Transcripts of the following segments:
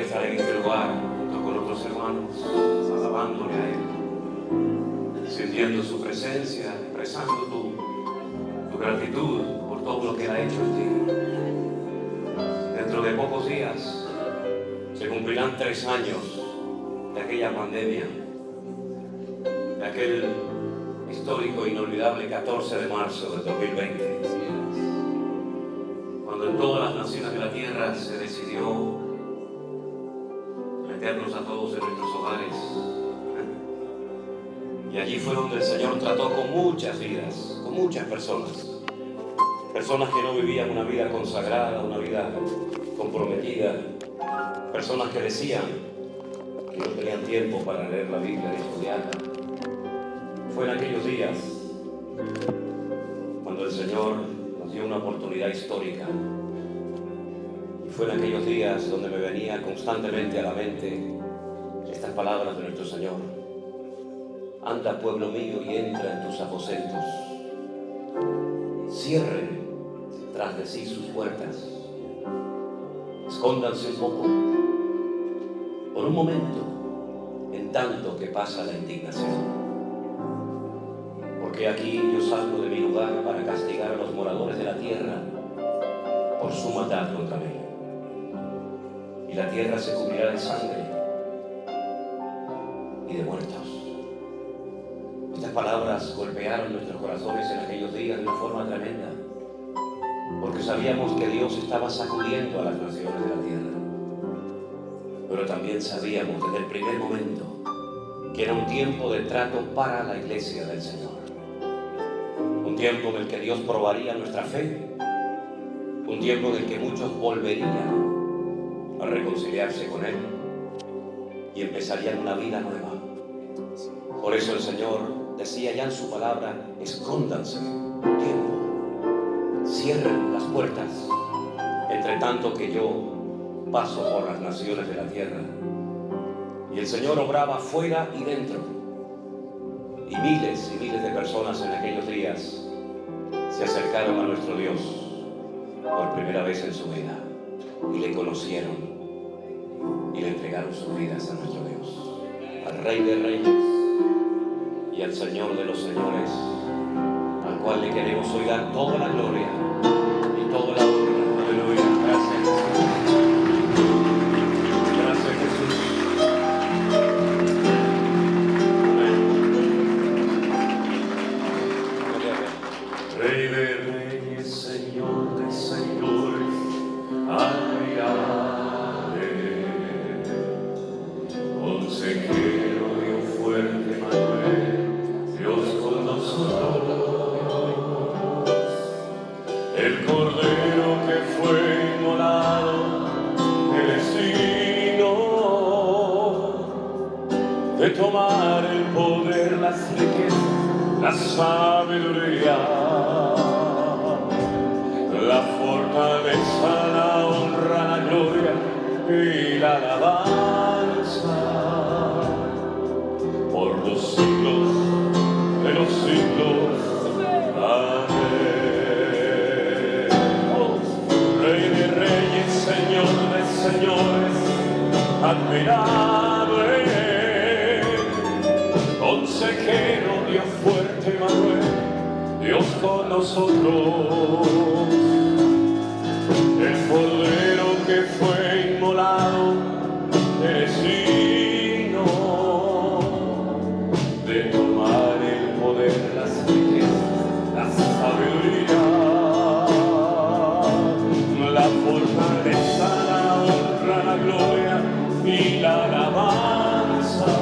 estar en este lugar junto con otros hermanos, alabándole a Él, sintiendo su presencia, expresando tu gratitud por todo lo que Él ha hecho en ti. Dentro de pocos días se cumplirán 3 años de aquella pandemia, de aquel histórico e inolvidable 14 de marzo del 2020, cuando en todas las naciones de la tierra se decidió meternos a todos en nuestros hogares. Y allí fue donde el Señor trató con muchas vidas, con muchas personas que no vivían una vida consagrada, una vida comprometida, personas que decían que no tenían tiempo para leer la Biblia y estudiarla. Fue en aquellos días cuando el Señor nos dio una oportunidad histórica. Y fue en aquellos días donde me venía constantemente a la mente estas palabras de nuestro Señor: anda, pueblo mío, y entra en tus aposentos. Cierren tras de sí sus puertas. Escóndanse un poco, por un momento, en tanto que pasa la indignación. Porque aquí yo salgo de mi lugar para castigar a los moradores de la tierra por su maldad contra mí. Y la tierra se cubrirá de sangre y de muertos. Estas palabras golpearon nuestros corazones en aquellos días de una forma tremenda, porque sabíamos que Dios estaba sacudiendo a las naciones de la tierra. Pero también sabíamos desde el primer momento que era un tiempo de trato para la iglesia del Señor. Un tiempo en el que Dios probaría nuestra fe. Un tiempo en el que muchos volverían a reconciliarse con Él y empezarían una vida nueva. Por eso el Señor decía ya en su palabra: escóndanse un tiempo, cierren las puertas, entre tanto que yo paso por las naciones de la tierra. Y el Señor obraba fuera y dentro, y miles de personas en aquellos días se acercaron a nuestro Dios por primera vez en su vida y le conocieron y le entregaron sus vidas a nuestro Dios, al Rey de Reyes y al Señor de los Señores, al cual le queremos hoy dar toda la gloria y toda la honra. Aleluya. Gracias, Jesús. Gracias, Jesús. Amén. Rey de Reyes, Señor de Señores, admirable, consejero y un fuerte Manuel, Dios con nosotros, el Cordero que fue inmolado, el destino de tomar el poder, las riquezas, la sabiduría, la fortaleza, la honra, la gloria y la alabanza por los siglos de los siglos. Amén. Rey de reyes, Señor de señores, admirable, consejero, Dios fuerte, Manuel, Dios con nosotros, el Cordero que fue inmolado, eres digno de tomar el poder, las riquezas, la sabiduría, la fortaleza, la honra, la gloria y la alabanza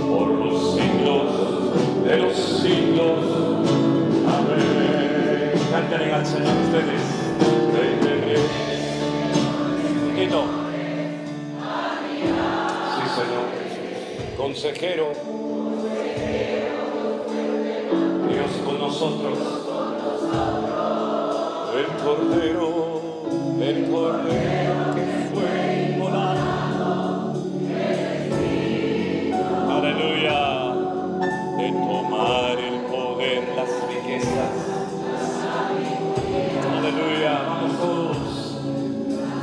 por los siglos de los siglos. Amén. Canten al Señor ustedes. Rey de Reyes. Quito. Sí, Señor. Consejero. Dios con nosotros. El Cordero que fue inmolado. Aleluya. De tomar el poder, las riquezas. Aleluya. Vamos todos.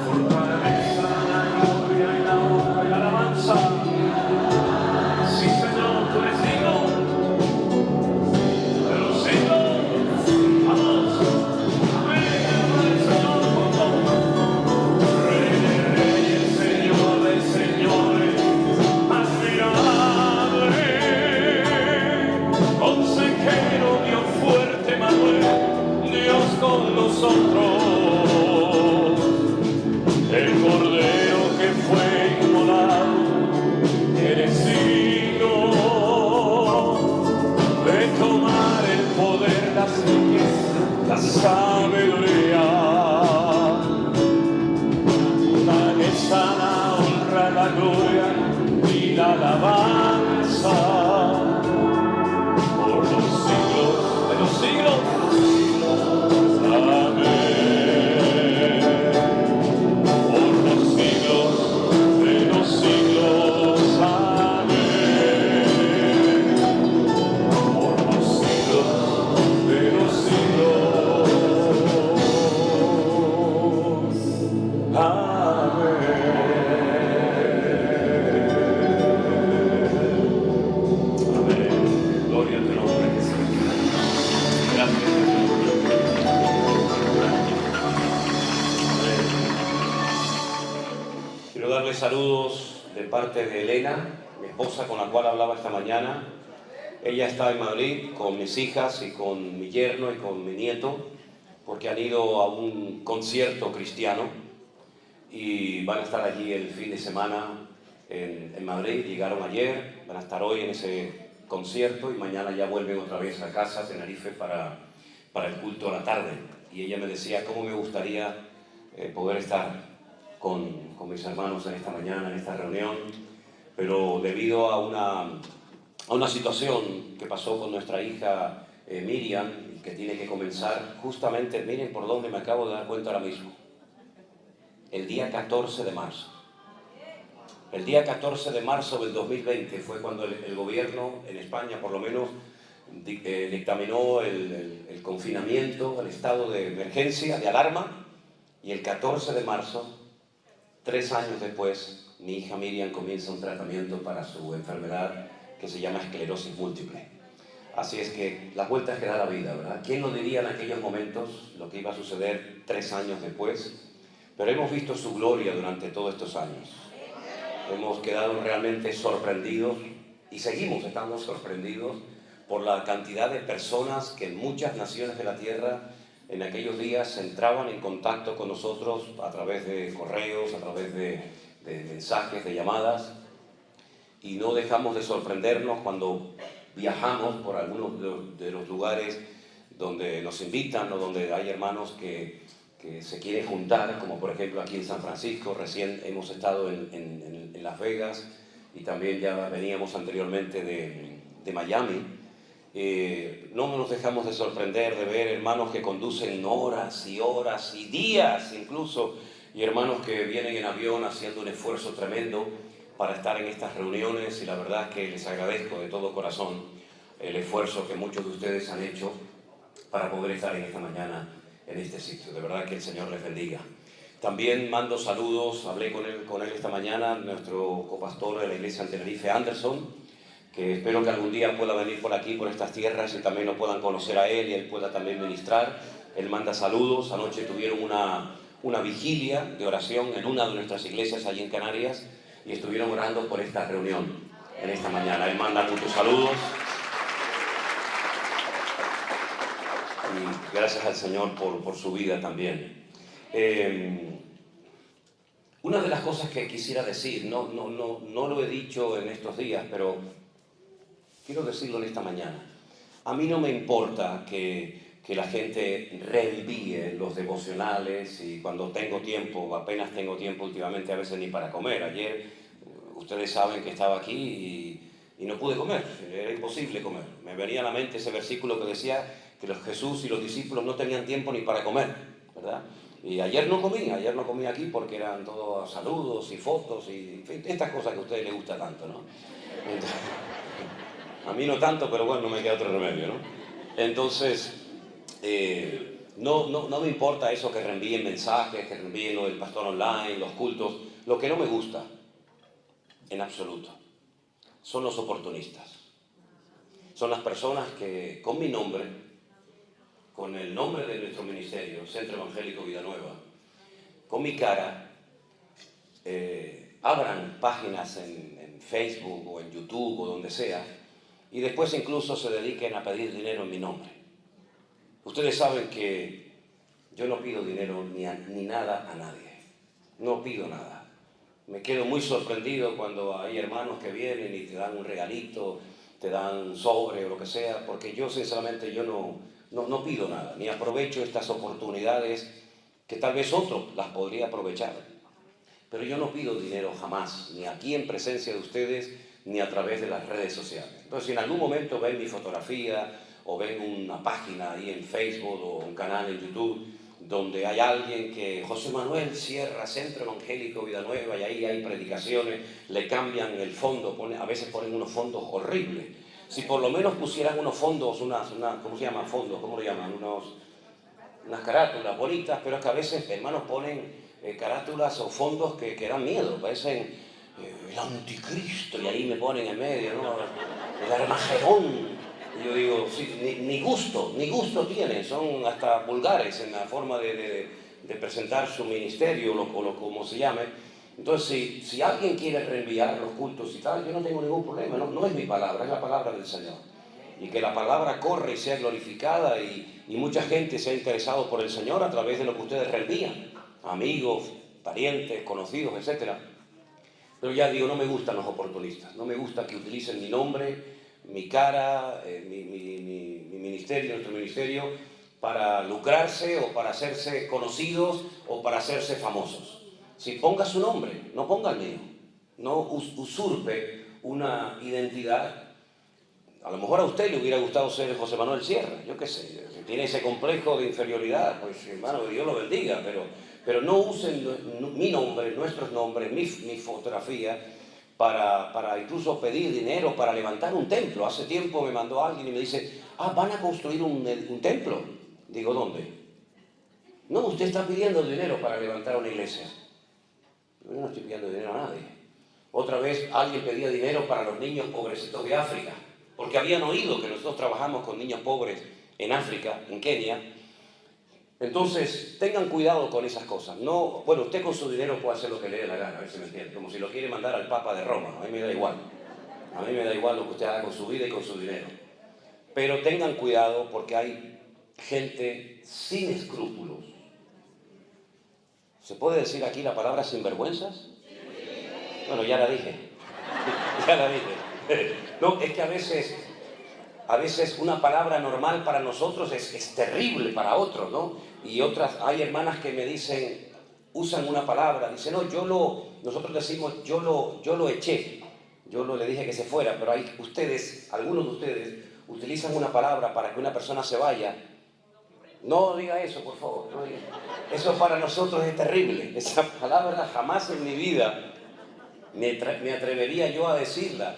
Fortaleza. sana, honra, la gloria y la alabanza por los siglos de los siglos. Amén. Por los siglos de los siglos. Amén. Por los siglos de los siglos. Quiero darles saludos de parte de Elena, mi esposa con la cual hablaba esta mañana. Ella está en Madrid con mis hijas y con mi yerno y con mi nieto, porque han ido a un concierto cristiano y van a estar allí el fin de semana en Madrid. Llegaron ayer, van a estar hoy en ese concierto y mañana ya vuelven otra vez a casa, a Tenerife, para el culto a la tarde. Y ella me decía cómo me gustaría poder estar con mis hermanos en esta mañana, en esta reunión, pero debido a una situación que pasó con nuestra hija Miriam, que tiene que comenzar justamente, miren por dónde me acabo de dar cuenta ahora mismo, el día 14 de marzo. El día 14 de marzo del 2020 fue cuando el gobierno en España, por lo menos, dictaminó el confinamiento, el estado de emergencia, de alarma, y el 14 de marzo, 3 años después, mi hija Miriam comienza un tratamiento para su enfermedad que se llama esclerosis múltiple. Así es que las vueltas que da la vida, ¿verdad? ¿Quién nos diría en aquellos momentos lo que iba a suceder 3 años después? Pero hemos visto su gloria durante todos estos años. Hemos quedado realmente sorprendidos y seguimos estando sorprendidos por la cantidad de personas que en muchas naciones de la tierra en aquellos días entraban en contacto con nosotros a través de correos, a través de mensajes, de llamadas, y no dejamos de sorprendernos cuando viajamos por algunos de los lugares donde nos invitan o donde hay hermanos que se quieren juntar, como por ejemplo aquí en San Francisco. Recién hemos estado en Las Vegas y también ya veníamos anteriormente de Miami. No nos dejamos de sorprender de ver hermanos que conducen horas y horas y días incluso, y hermanos que vienen en avión haciendo un esfuerzo tremendo para estar en estas reuniones, y la verdad es que les agradezco de todo corazón el esfuerzo que muchos de ustedes han hecho para poder estar en esta mañana en este sitio. De verdad que el Señor les bendiga. También mando saludos, hablé con él esta mañana, nuestro copastor de la iglesia en Tenerife, Anderson, que espero que algún día pueda venir por aquí, por estas tierras, y también lo puedan conocer a él y él pueda también ministrar. Él manda saludos. Anoche tuvieron una vigilia de oración en una de nuestras iglesias allí en Canarias y estuvieron orando por esta reunión en esta mañana. Él manda muchos saludos. Y gracias al Señor por su vida también. Una de las cosas que quisiera decir, no lo he dicho en estos días, pero quiero decirlo en esta mañana. A mí no me importa que la gente reenvíe los devocionales, y cuando tengo tiempo, apenas tengo tiempo últimamente, a veces ni para comer. Ayer, ustedes saben que estaba aquí y no pude comer, era imposible comer. Me venía a la mente ese versículo que decía que Jesús y los discípulos no tenían tiempo ni para comer, ¿verdad? Y ayer no comí aquí porque eran todos saludos y fotos y en fin, estas cosas que a ustedes les gusta tanto, ¿no? Entonces, a mí no tanto, pero bueno, no me queda otro remedio, ¿no? Entonces, no me importa eso que reenvíen mensajes, que reenvíen lo del pastor online, los cultos. Lo que no me gusta, en absoluto, son los oportunistas. Son las personas que con mi nombre, con el nombre de nuestro ministerio, Centro Evangélico Vida Nueva, con mi cara, abran páginas en Facebook o en YouTube o donde sea, y después incluso se dediquen a pedir dinero en mi nombre. Ustedes saben que yo no pido dinero ni nada a nadie. No pido nada. Me quedo muy sorprendido cuando hay hermanos que vienen y te dan un regalito, te dan un sobre o lo que sea, porque yo sinceramente no pido nada, ni aprovecho estas oportunidades que tal vez otro las podría aprovechar. pero yo no pido dinero jamás, ni aquí en presencia de ustedes, ni a través de las redes sociales. Entonces, si en algún momento ven mi fotografía o ven una página ahí en Facebook o un canal en YouTube donde hay alguien que, José Manuel Sierra, Centro Evangélico Vida Nueva, y ahí hay predicaciones, le cambian el fondo, a veces ponen unos fondos horribles. Si por lo menos pusieran unos fondos, ¿cómo se llama? Fondos, ¿cómo lo llaman? Unas carátulas bonitas, pero es que a veces, hermanos, ponen carátulas o fondos que dan miedo, parecen el anticristo, y ahí me ponen en medio, ¿no? El Armagedón. Y yo digo, sí, ni gusto tienen, son hasta vulgares en la forma de presentar su ministerio o como se llame. Entonces, si alguien quiere reenviar los cultos y tal, yo no tengo ningún problema, no es mi palabra, es la palabra del Señor. Y que la palabra corre y sea glorificada y mucha gente sea interesado por el Señor a través de lo que ustedes reenvían, amigos, parientes, conocidos, etc. Pero ya digo, no me gustan los oportunistas, no me gusta que utilicen mi nombre, mi cara, mi ministerio, nuestro ministerio, para lucrarse o para hacerse conocidos o para hacerse famosos. Si ponga su nombre, no ponga el mío, no usurpe una identidad. A lo mejor a usted le hubiera gustado ser José Manuel Sierra, yo qué sé, si tiene ese complejo de inferioridad, pues hermano, Dios lo bendiga, pero no usen mi nombre, nuestros nombres, mi fotografía, para incluso pedir dinero para levantar un templo. Hace tiempo me mandó alguien y me dice, van a construir un templo. Digo, ¿dónde? No, usted está pidiendo dinero para levantar una iglesia. Yo no estoy pidiendo dinero a nadie. Otra vez alguien pedía dinero para los niños pobrecitos de África, porque habían oído que nosotros trabajamos con niños pobres en África, en Kenia. Entonces, tengan cuidado con esas cosas. No, bueno, usted con su dinero puede hacer lo que le dé la gana, a ver si me entiende, como si lo quiere mandar al Papa de Roma. A mí me da igual. A mí me da igual lo que usted haga con su vida y con su dinero. Pero tengan cuidado porque hay gente sin escrúpulos. ¿Se puede decir aquí la palabra sinvergüenzas? Bueno, ya la dije. Ya la dije. No, es que a veces una palabra normal para nosotros es terrible para otros, ¿no? Y hay hermanas que me dicen, usan una palabra, dicen, no, nosotros decimos, yo lo eché, le dije que se fuera, pero algunos de ustedes utilizan una palabra para que una persona se vaya. No diga eso, por favor, no diga. Eso para nosotros es terrible. Esa palabra jamás en mi vida me atrevería yo a decirla.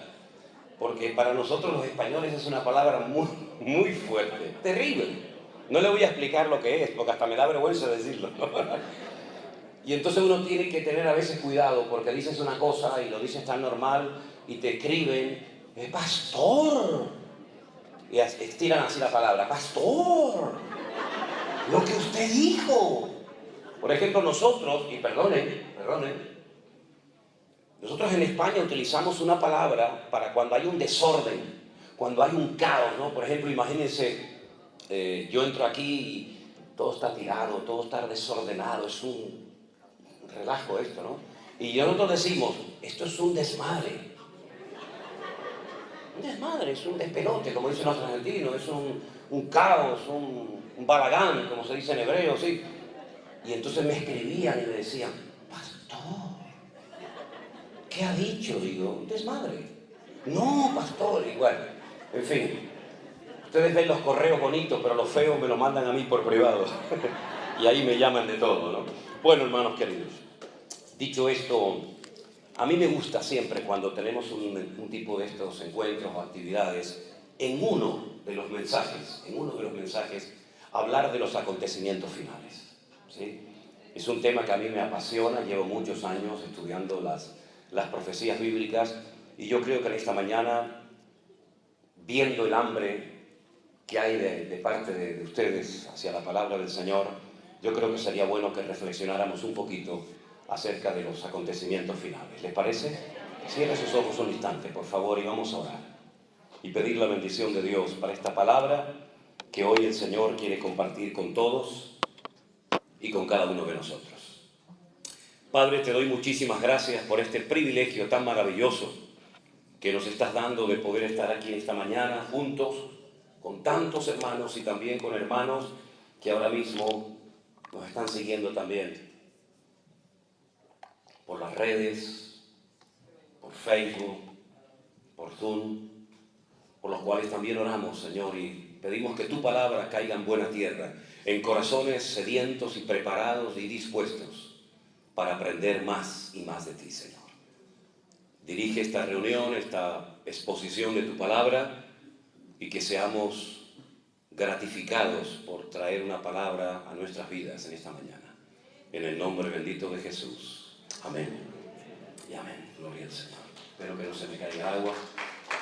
Porque para nosotros los españoles es una palabra muy, muy fuerte, terrible. No le voy a explicar lo que es, porque hasta me da vergüenza decirlo. Y entonces uno tiene que tener a veces cuidado, porque dices una cosa y lo dices tan normal y te escriben, pastor. Y estiran así la palabra, pastor, lo que usted dijo. Por ejemplo, nosotros, y perdonen, nosotros en España utilizamos una palabra para cuando hay un desorden, cuando hay un caos, ¿no? Por ejemplo, imagínense, yo entro aquí y todo está tirado, todo está desordenado, es un relajo esto, ¿no? Y nosotros decimos, esto es un desmadre. Un desmadre, es un despelote, como dicen los argentinos, es un caos, un balagán, como se dice en hebreo, ¿sí? Y entonces me escribían y me decían, pastor, ¿qué ha dicho? Digo, un desmadre. No, pastor, igual. En fin, ustedes ven los correos bonitos, pero los feos me los mandan a mí por privado. Y ahí me llaman de todo, ¿no? Bueno, hermanos queridos, dicho esto, a mí me gusta siempre cuando tenemos un tipo de estos encuentros o actividades, en uno de los mensajes, hablar de los acontecimientos finales, ¿sí? Es un tema que a mí me apasiona, llevo muchos años estudiando las profecías bíblicas, y yo creo que en esta mañana, viendo el hambre que hay de parte de ustedes hacia la palabra del Señor, yo creo que sería bueno que reflexionáramos un poquito acerca de los acontecimientos finales. ¿Les parece? Cierre sus ojos un instante, por favor, y vamos a orar y pedir la bendición de Dios para esta palabra que hoy el Señor quiere compartir con todos y con cada uno de nosotros. Padre, te doy muchísimas gracias por este privilegio tan maravilloso que nos estás dando de poder estar aquí esta mañana juntos con tantos hermanos y también con hermanos que ahora mismo nos están siguiendo también por las redes, por Facebook, por Zoom, por los cuales también oramos, Señor, y pedimos que tu palabra caiga en buena tierra, en corazones sedientos y preparados y dispuestos para aprender más y más de ti, Señor. Dirige esta reunión, esta exposición de tu palabra, y que seamos gratificados por traer una palabra a nuestras vidas en esta mañana. En el nombre bendito de Jesús. Amén. Y amén. Gloria al Señor. Espero que no se me caiga agua.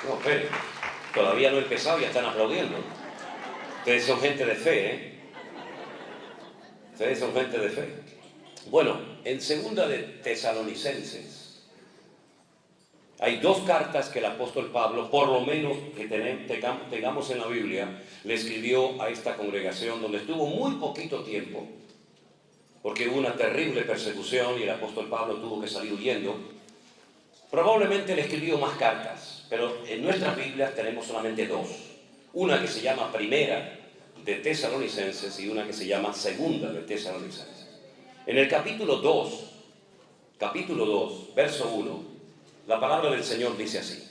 No, esperen. Todavía no he empezado y ya están aplaudiendo. Ustedes son gente de fe, ¿eh? Ustedes son gente de fe. Bueno, en segunda de Tesalonicenses hay dos cartas que el apóstol Pablo, por lo menos que tengamos en la Biblia, le escribió a esta congregación donde estuvo muy poquito tiempo, porque hubo una terrible persecución y el apóstol Pablo tuvo que salir huyendo. Probablemente le escribió más cartas, pero en nuestras Biblias tenemos solamente dos. Una que se llama Primera de Tesalonicenses y una que se llama Segunda de Tesalonicenses. En el capítulo 2, verso 1, la palabra del Señor dice así: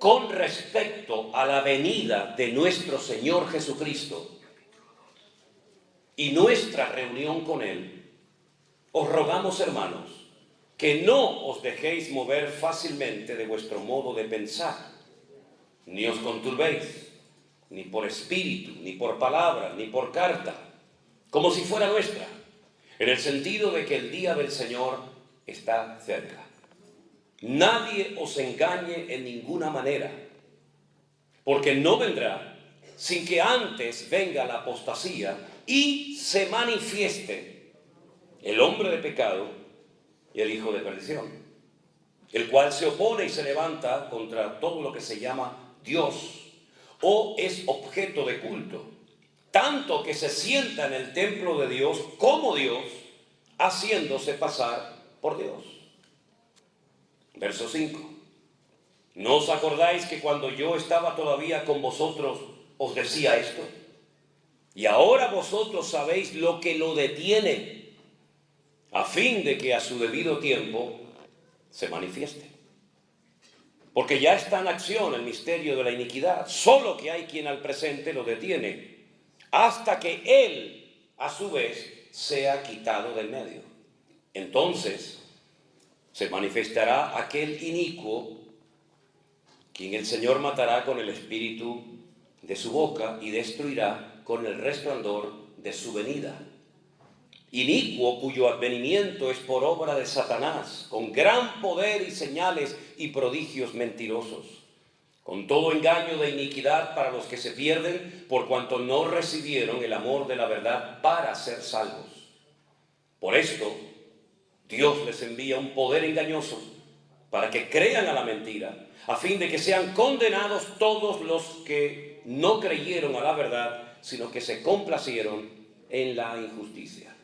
con respecto a la venida de nuestro Señor Jesucristo y nuestra reunión con Él, os rogamos, hermanos, que no os dejéis mover fácilmente de vuestro modo de pensar, ni os conturbéis, ni por espíritu, ni por palabra, ni por carta, como si fuera nuestra, en el sentido de que el día del Señor está cerca. Nadie os engañe en ninguna manera, porque no vendrá sin que antes venga la apostasía y se manifieste el hombre de pecado y el hijo de perdición, el cual se opone y se levanta contra todo lo que se llama Dios o es objeto de culto, tanto que se sienta en el templo de Dios como Dios, haciéndose pasar por Dios. Verso 5. ¿No os acordáis que cuando yo estaba todavía con vosotros os decía esto? Y ahora vosotros sabéis lo que lo detiene, a fin de que a su debido tiempo se manifieste. Porque ya está en acción el misterio de la iniquidad, solo que hay quien al presente lo detiene, hasta que él, a su vez, sea quitado del medio. Entonces se manifestará aquel inicuo, quien el Señor matará con el espíritu de su boca y destruirá con el resplandor de su venida. Inicuo cuyo advenimiento es por obra de Satanás, con gran poder y señales y prodigios mentirosos, con todo engaño de iniquidad para los que se pierden, por cuanto no recibieron el amor de la verdad para ser salvos. Por esto, Dios les envía un poder engañoso para que crean a la mentira, a fin de que sean condenados todos los que no creyeron a la verdad, sino que se complacieron en la injusticia.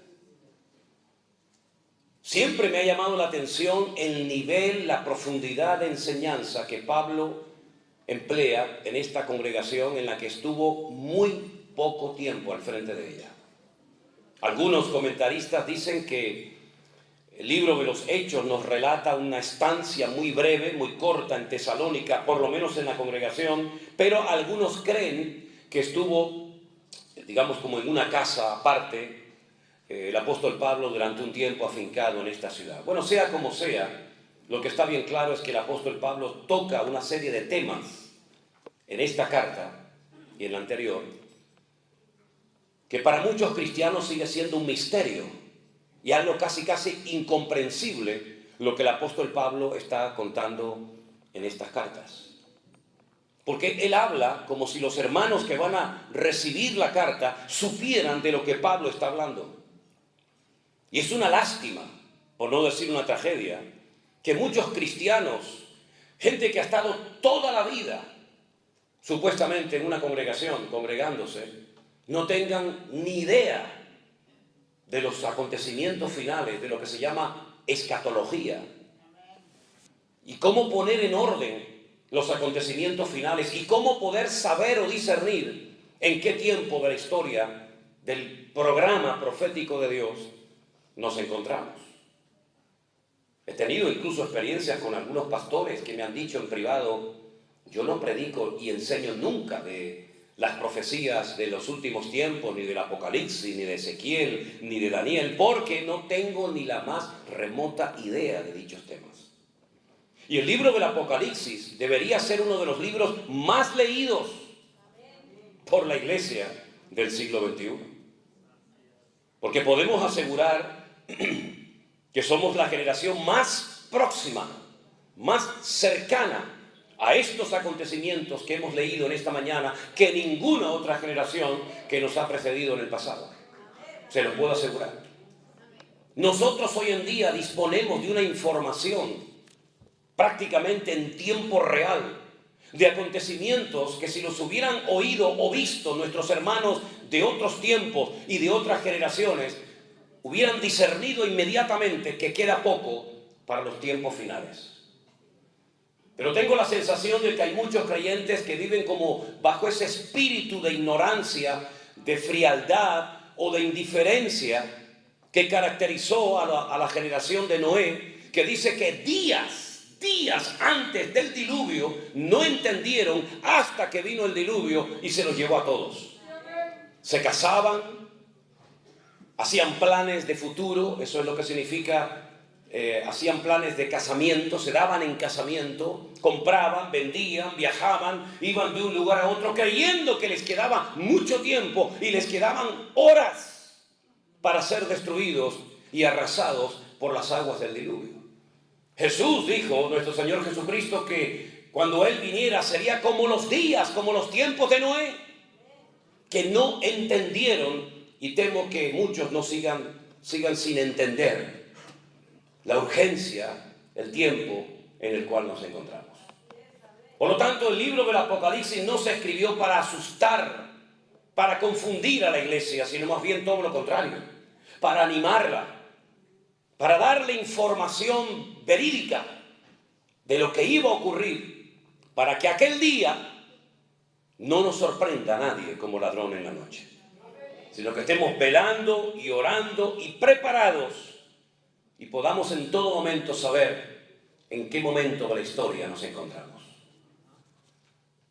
Siempre me ha llamado la atención el nivel, la profundidad de enseñanza que Pablo emplea en esta congregación en la que estuvo muy poco tiempo al frente de ella. Algunos comentaristas dicen que el libro de los Hechos nos relata una estancia muy breve, muy corta en Tesalónica, por lo menos en la congregación, pero algunos creen que estuvo, digamos, como en una casa aparte, el apóstol Pablo durante un tiempo afincado en esta ciudad. Bueno, sea como sea, lo que está bien claro es que el apóstol Pablo toca una serie de temas en esta carta y en la anterior, que para muchos cristianos sigue siendo un misterio y algo casi incomprensible lo que el apóstol Pablo está contando en estas cartas. Porque él habla como si los hermanos que van a recibir la carta supieran de lo que Pablo está hablando. Y es una lástima, por no decir una tragedia, que muchos cristianos, gente que ha estado toda la vida supuestamente en una congregación, congregándose, no tengan ni idea de los acontecimientos finales, de lo que se llama escatología, y cómo poner en orden los acontecimientos finales y cómo poder saber o discernir en qué tiempo de la historia del programa profético de Dios nos encontramos. tenido incluso experiencias con algunos pastores que me han dicho en privado: yo no predico y enseño nunca de las profecías de los últimos tiempos, ni del Apocalipsis, ni de Ezequiel, ni de Daniel, porque no tengo ni la más remota idea de dichos temas. Y el libro del Apocalipsis debería ser uno de los libros más leídos por la iglesia del siglo XXI. Porque podemos asegurar que somos la generación más próxima, más cercana a estos acontecimientos que hemos leído en esta mañana que ninguna otra generación que nos ha precedido en el pasado. Se lo puedo asegurar. Nosotros hoy en día disponemos de una información prácticamente en tiempo real de acontecimientos que si los hubieran oído o visto nuestros hermanos de otros tiempos y de otras generaciones, hubieran discernido inmediatamente que queda poco para los tiempos finales. Pero tengo la sensación de que hay muchos creyentes que viven como bajo ese espíritu de ignorancia, de frialdad o de indiferencia que caracterizó a la generación de Noé, que dice que días antes del diluvio no entendieron hasta que vino el diluvio y se los llevó a todos. Se casaban, hacían planes de futuro, eso es lo que significa. Hacían planes de casamiento, se daban en casamiento, compraban, vendían, viajaban, iban de un lugar a otro creyendo que les quedaba mucho tiempo y les quedaban horas para ser destruidos y arrasados por las aguas del diluvio. Jesús dijo, nuestro Señor Jesucristo, que cuando Él viniera sería como los días, como los tiempos de Noé, que no entendieron, y temo que muchos no sigan sin entender la urgencia, el tiempo en el cual nos encontramos. Por lo tanto, el libro del Apocalipsis no se escribió para asustar, para confundir a la iglesia, sino más bien todo lo contrario, para animarla, para darle información verídica de lo que iba a ocurrir, para que aquel día no nos sorprenda a nadie como ladrón en la noche, sino que estemos velando y orando y preparados y podamos en todo momento saber en qué momento de la historia nos encontramos.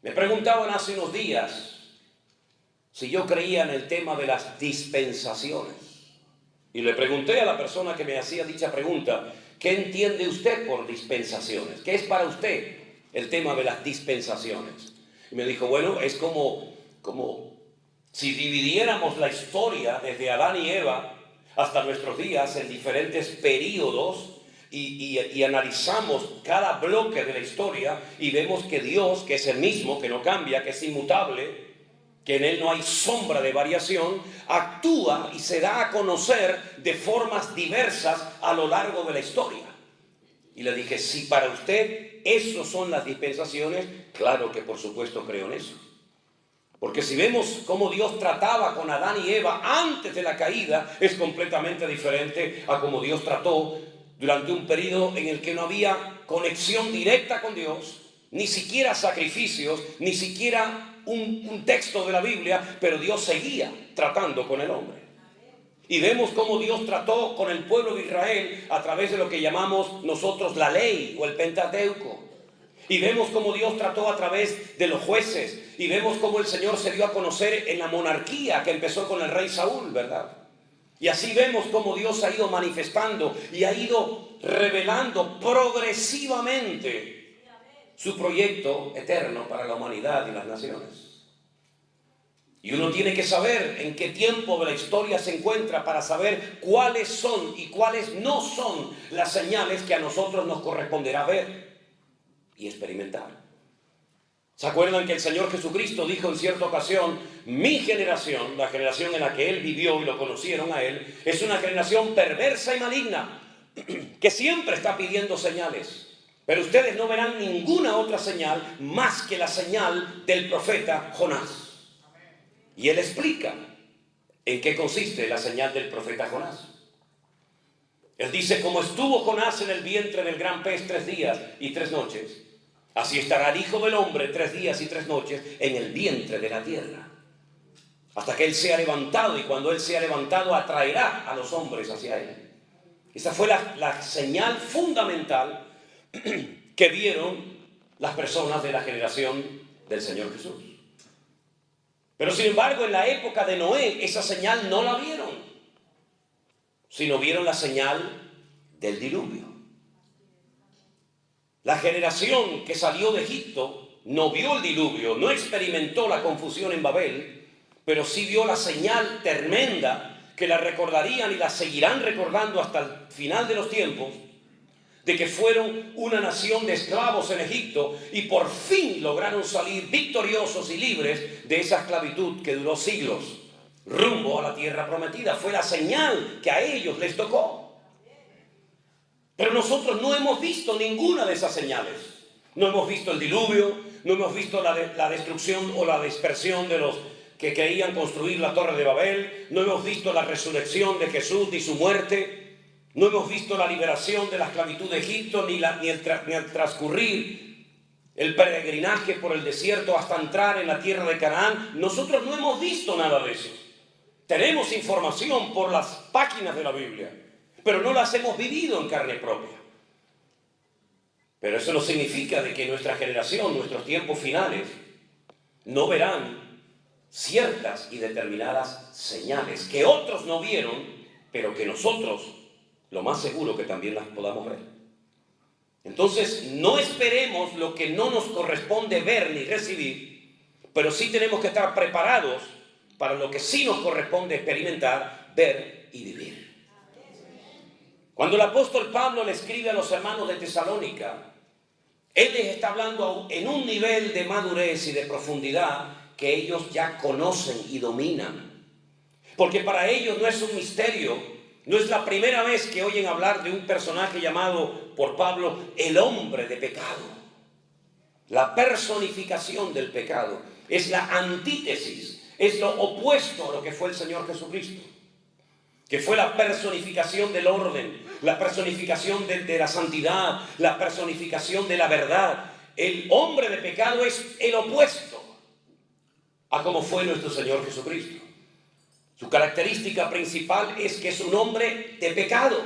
Me preguntaban hace unos días si yo creía en el tema de las dispensaciones. Y le pregunté a la persona que me hacía dicha pregunta, ¿qué entiende usted por dispensaciones? ¿Qué es para usted el tema de las dispensaciones? Y me dijo, bueno, es como si dividiéramos la historia desde Adán y Eva hasta nuestros días en diferentes periodos y analizamos cada bloque de la historia y vemos que Dios, que es el mismo, que no cambia, que es inmutable, que en Él no hay sombra de variación, actúa y se da a conocer de formas diversas a lo largo de la historia. Y le dije, si para usted eso son las dispensaciones, claro que por supuesto creo en eso. Porque si vemos cómo Dios trataba con Adán y Eva antes de la caída, es completamente diferente a cómo Dios trató durante un periodo en el que no había conexión directa con Dios, ni siquiera sacrificios, ni siquiera un texto de la Biblia, pero Dios seguía tratando con el hombre. Y vemos cómo Dios trató con el pueblo de Israel a través de lo que llamamos nosotros la ley o el Pentateuco. Y vemos cómo Dios trató a través de los jueces. Y vemos cómo el Señor se dio a conocer en la monarquía que empezó con el rey Saúl, ¿verdad? Y así vemos cómo Dios ha ido manifestando y ha ido revelando progresivamente su proyecto eterno para la humanidad y las naciones. Y uno tiene que saber en qué tiempo de la historia se encuentra para saber cuáles son y cuáles no son las señales que a nosotros nos corresponderá ver y experimentar. ¿Se acuerdan que el Señor Jesucristo dijo en cierta ocasión, mi generación, la generación en la que Él vivió y lo conocieron a Él, es una generación perversa y maligna, que siempre está pidiendo señales, pero ustedes no verán ninguna otra señal más que la señal del profeta Jonás? Y Él explica en qué consiste la señal del profeta Jonás. Él dice, como estuvo Jonás en el vientre del gran pez 3 días y 3 noches, así estará el Hijo del Hombre 3 días y 3 noches en el vientre de la tierra, hasta que Él sea levantado, y cuando Él sea levantado atraerá a los hombres hacia Él. Esa fue la señal fundamental que vieron las personas de la generación del Señor Jesús. Pero sin embargo, en la época de Noé, esa señal no la vieron, sino vieron la señal del diluvio. La generación que salió de Egipto no vio el diluvio, no experimentó la confusión en Babel, pero sí vio la señal tremenda que la recordarían y la seguirán recordando hasta el final de los tiempos, de que fueron una nación de esclavos en Egipto y por fin lograron salir victoriosos y libres de esa esclavitud que duró siglos, rumbo a la tierra prometida. Fue la señal que a ellos les tocó. Pero nosotros no hemos visto ninguna de esas señales. No hemos visto el diluvio, no hemos visto la destrucción o la dispersión de los que querían construir la Torre de Babel, no hemos visto la resurrección de Jesús ni su muerte, no hemos visto la liberación de la esclavitud de Egipto, ni el transcurrir el peregrinaje por el desierto hasta entrar en la tierra de Canaán. Nosotros no hemos visto nada de eso. Tenemos información por las páginas de la Biblia, pero no las hemos vivido en carne propia. Pero eso no significa de que nuestra generación, nuestros tiempos finales, no verán ciertas y determinadas señales que otros no vieron, pero que nosotros, lo más seguro que también las podamos ver. Entonces, no esperemos lo que no nos corresponde ver ni recibir, pero sí tenemos que estar preparados para lo que sí nos corresponde experimentar, ver y vivir. Cuando el apóstol Pablo le escribe a los hermanos de Tesalónica, él les está hablando en un nivel de madurez y de profundidad que ellos ya conocen y dominan. Porque para ellos no es un misterio, no es la primera vez que oyen hablar de un personaje llamado por Pablo el hombre de pecado. La personificación del pecado es la antítesis, es lo opuesto a lo que fue el Señor Jesucristo, que fue la personificación del orden, la personificación de la santidad, la personificación de la verdad. El hombre de pecado es el opuesto a como fue nuestro Señor Jesucristo. Su característica principal es que es un hombre de pecado.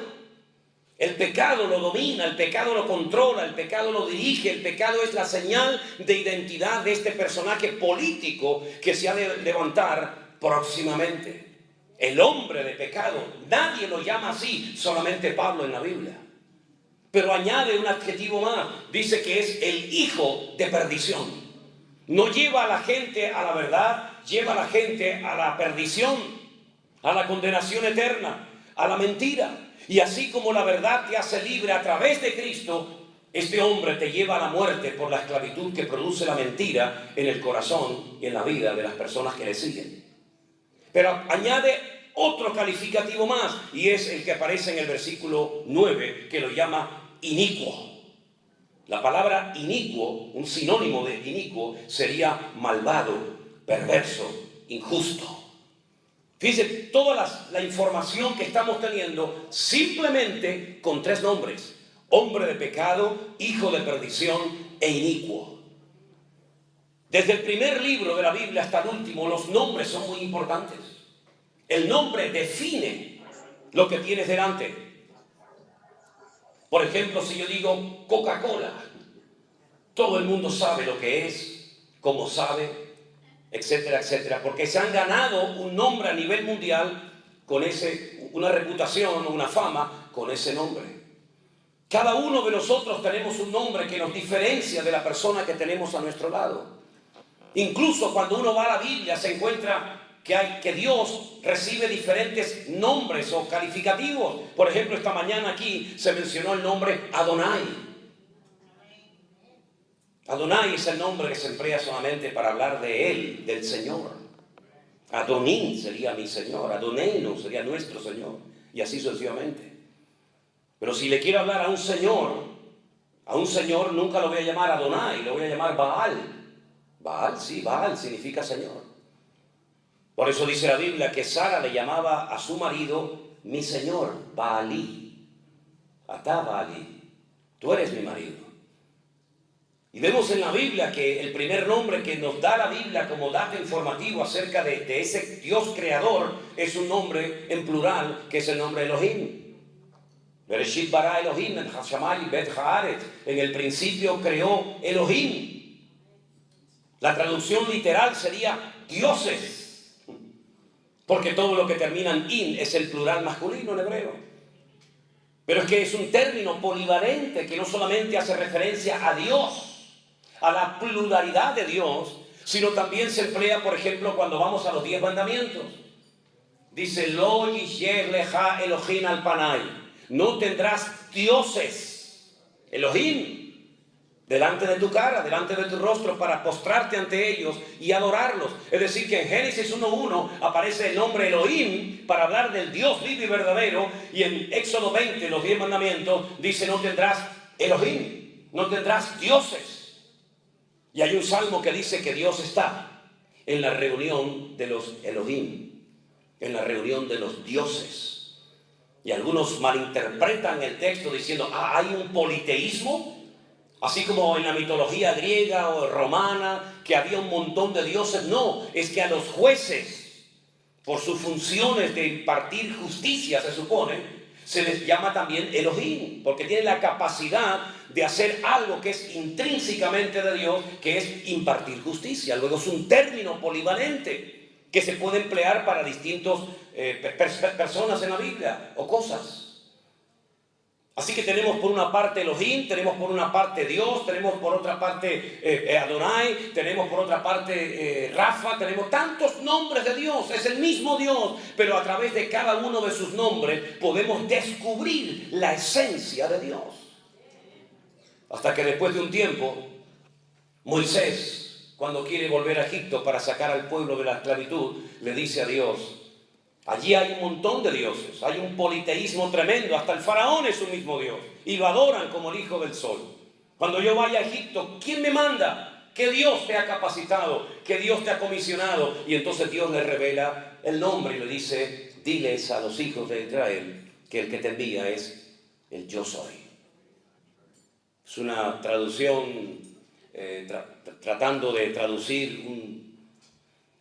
El pecado lo domina, el pecado lo controla, el pecado lo dirige, el pecado es la señal de identidad de este personaje político que se ha de levantar próximamente. El hombre de pecado, nadie lo llama así, solamente Pablo en la Biblia. Pero añade un adjetivo más, dice que es el hijo de perdición. No lleva a la gente a la verdad, lleva a la gente a la perdición, a la condenación eterna, a la mentira. Y así como la verdad te hace libre a través de Cristo, este hombre te lleva a la muerte por la esclavitud que produce la mentira en el corazón y en la vida de las personas que le siguen. Pero añade otro calificativo más, y es el que aparece en el versículo 9, que lo llama inicuo. La palabra inicuo, un sinónimo de inicuo, sería malvado, perverso, injusto. Fíjense, toda la información que estamos teniendo simplemente con tres nombres: hombre de pecado, hijo de perdición e inicuo. Desde el primer libro de la Biblia hasta el último, los nombres son muy importantes. El nombre define lo que tienes delante. Por ejemplo, si yo digo Coca-Cola, todo el mundo sabe lo que es, cómo sabe, etcétera, etcétera, porque se han ganado un nombre a nivel mundial con una reputación o una fama con ese nombre. Cada uno de nosotros tenemos un nombre que nos diferencia de la persona que tenemos a nuestro lado. Incluso cuando uno va a la Biblia se encuentra que Dios recibe diferentes nombres o calificativos. Por ejemplo, esta mañana aquí se mencionó el nombre Adonai. Adonai es el nombre que se emplea solamente para hablar de Él, del Señor. Adoní sería mi Señor, Adoneno sería nuestro Señor, y así sucesivamente. Pero si le quiero hablar a un Señor nunca lo voy a llamar Adonai, lo voy a llamar Baal. Baal, sí, Baal significa Señor. Por eso dice la Biblia que Sara le llamaba a su marido mi Señor, Baalí. Atá Baalí, tú eres mi marido. Y vemos en la Biblia que el primer nombre que nos da la Biblia como dato informativo acerca de ese Dios creador es un nombre en plural, que es el nombre Elohim. Bereshit bara Elohim et hashamayim bet haaretz. En el principio creó Elohim. La traducción literal sería dioses, porque todo lo que termina en in es el plural masculino en hebreo. Pero es que es un término polivalente que no solamente hace referencia a Dios, a la pluralidad de Dios, sino también se emplea, por ejemplo, cuando vamos a los 10 mandamientos. Dice, Lo yisher leja Elohim al panay. No tendrás dioses, Elohim, delante de tu cara, delante de tu rostro, para postrarte ante ellos y adorarlos. Es decir, que en Génesis 1:1 aparece el nombre Elohim para hablar del Dios vivo y verdadero, y en Éxodo 20, los 10 mandamientos, dice, no tendrás Elohim, no tendrás dioses. Y hay un salmo que dice que Dios está en la reunión de los Elohim, en la reunión de los dioses. Y algunos malinterpretan el texto diciendo, hay un politeísmo, así como en la mitología griega o romana, que había un montón de dioses. No, es que a los jueces, por sus funciones de impartir justicia, se supone, se les llama también Elohim, porque tienen la capacidad de hacer algo que es intrínsecamente de Dios, que es impartir justicia. Luego es un término polivalente que se puede emplear para distintas personas en la Biblia o cosas. Así que tenemos por una parte Elohim, tenemos por una parte Dios, tenemos por otra parte Adonai, tenemos por otra parte Rafa, tenemos tantos nombres de Dios, es el mismo Dios, pero a través de cada uno de sus nombres podemos descubrir la esencia de Dios. Hasta que después de un tiempo, Moisés, cuando quiere volver a Egipto para sacar al pueblo de la esclavitud, le dice a Dios, allí hay un montón de dioses, hay un politeísmo tremendo, hasta el faraón es un mismo Dios, y lo adoran como el hijo del sol. Cuando yo vaya a Egipto, ¿quién me manda? ¿Qué Dios te ha capacitado? ¿Qué Dios te ha comisionado? Y entonces Dios le revela el nombre y le dice, diles a los hijos de Israel que el que te envía es el yo soy. Es una traducción, tratando de traducir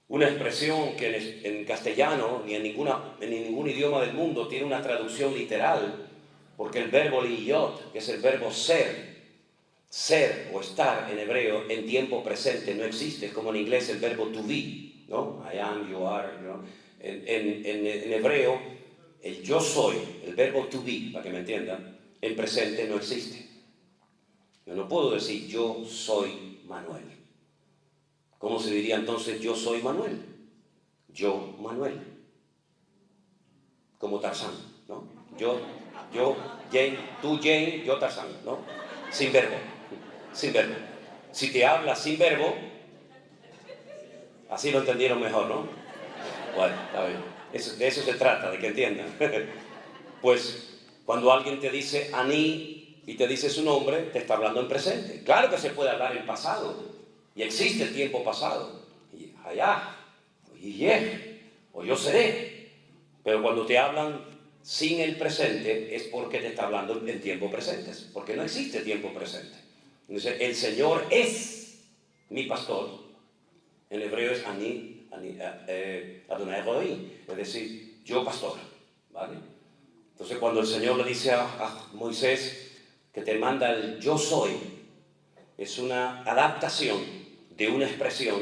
una expresión que en castellano ni en ningún idioma del mundo tiene una traducción literal, porque el verbo liyot, que es el verbo ser o estar en hebreo, en tiempo presente no existe. Es como en inglés el verbo to be, ¿no? I am, you are, ¿no? En hebreo, el yo soy, el verbo to be, para que me entiendan, en presente no existe. Yo no puedo decir yo soy Manuel. ¿Cómo se diría entonces yo soy Manuel? Yo, Manuel. Como Tarzán, ¿no? Yo, Jane, tú, Jane, yo, Tarzán, ¿no? Sin verbo, sin verbo. Si te hablas sin verbo, así lo entendieron mejor, ¿no? Bueno, está bien. De eso se trata, de que entiendan. Pues, cuando alguien te dice Aní y te dice su nombre, te está hablando en presente. Claro que se puede hablar en pasado. Y existe el tiempo pasado, y allá, y o yo seré. Pero cuando te hablan sin el presente, es porque te está hablando en tiempo presente, porque no existe tiempo presente. Entonces, el Señor es mi pastor. En hebreo es Adonai Elohim, es decir, yo pastor, ¿vale? Entonces, cuando el Señor le dice a Moisés que te manda el yo soy, es una adaptación de una expresión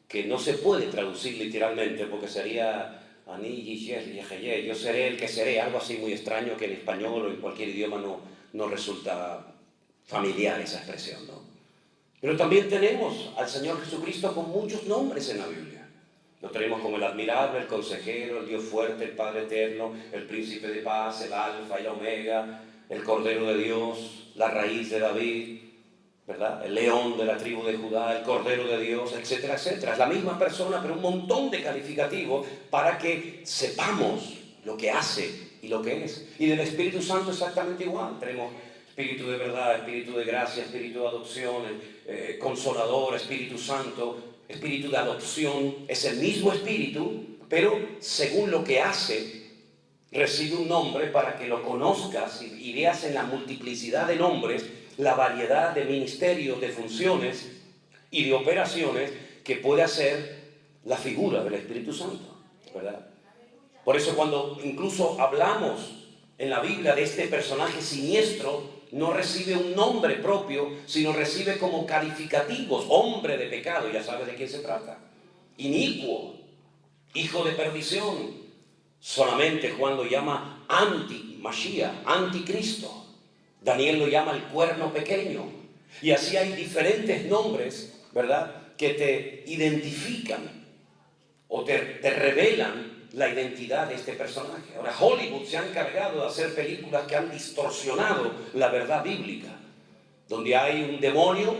que no se puede traducir literalmente, porque sería yo seré el que seré, algo así muy extraño que en español o en cualquier idioma no resulta familiar esa expresión, ¿no? Pero también tenemos al Señor Jesucristo con muchos nombres en la Biblia. Lo tenemos como el admirable, el consejero, el Dios fuerte, el Padre eterno, el príncipe de paz, el alfa y la omega, el cordero de Dios, la raíz de David, ¿verdad? El león de la tribu de Judá, el cordero de Dios, etcétera, etcétera. Es la misma persona, pero un montón de calificativos para que sepamos lo que hace y lo que es. Y del Espíritu Santo exactamente igual. Tenemos Espíritu de verdad, Espíritu de gracia, Espíritu de adopción, Consolador, Espíritu Santo, Espíritu de adopción. Es el mismo Espíritu, pero según lo que hace, recibe un nombre para que lo conozcas y veas en la multiplicidad de nombres la variedad de ministerios, de funciones y de operaciones que puede hacer la figura del Espíritu Santo, ¿verdad? Por eso cuando incluso hablamos en la Biblia de este personaje siniestro no recibe un nombre propio, sino recibe como calificativos: hombre de pecado. Ya sabes de quién se trata. Inicuo, hijo de perdición. Solamente Juan lo llama anti-Mashiach, anticristo. Daniel lo llama el cuerno pequeño. Y así hay diferentes nombres, ¿verdad?, que te identifican o te revelan la identidad de este personaje. Ahora, Hollywood se ha encargado de hacer películas que han distorsionado la verdad bíblica, donde hay un demonio,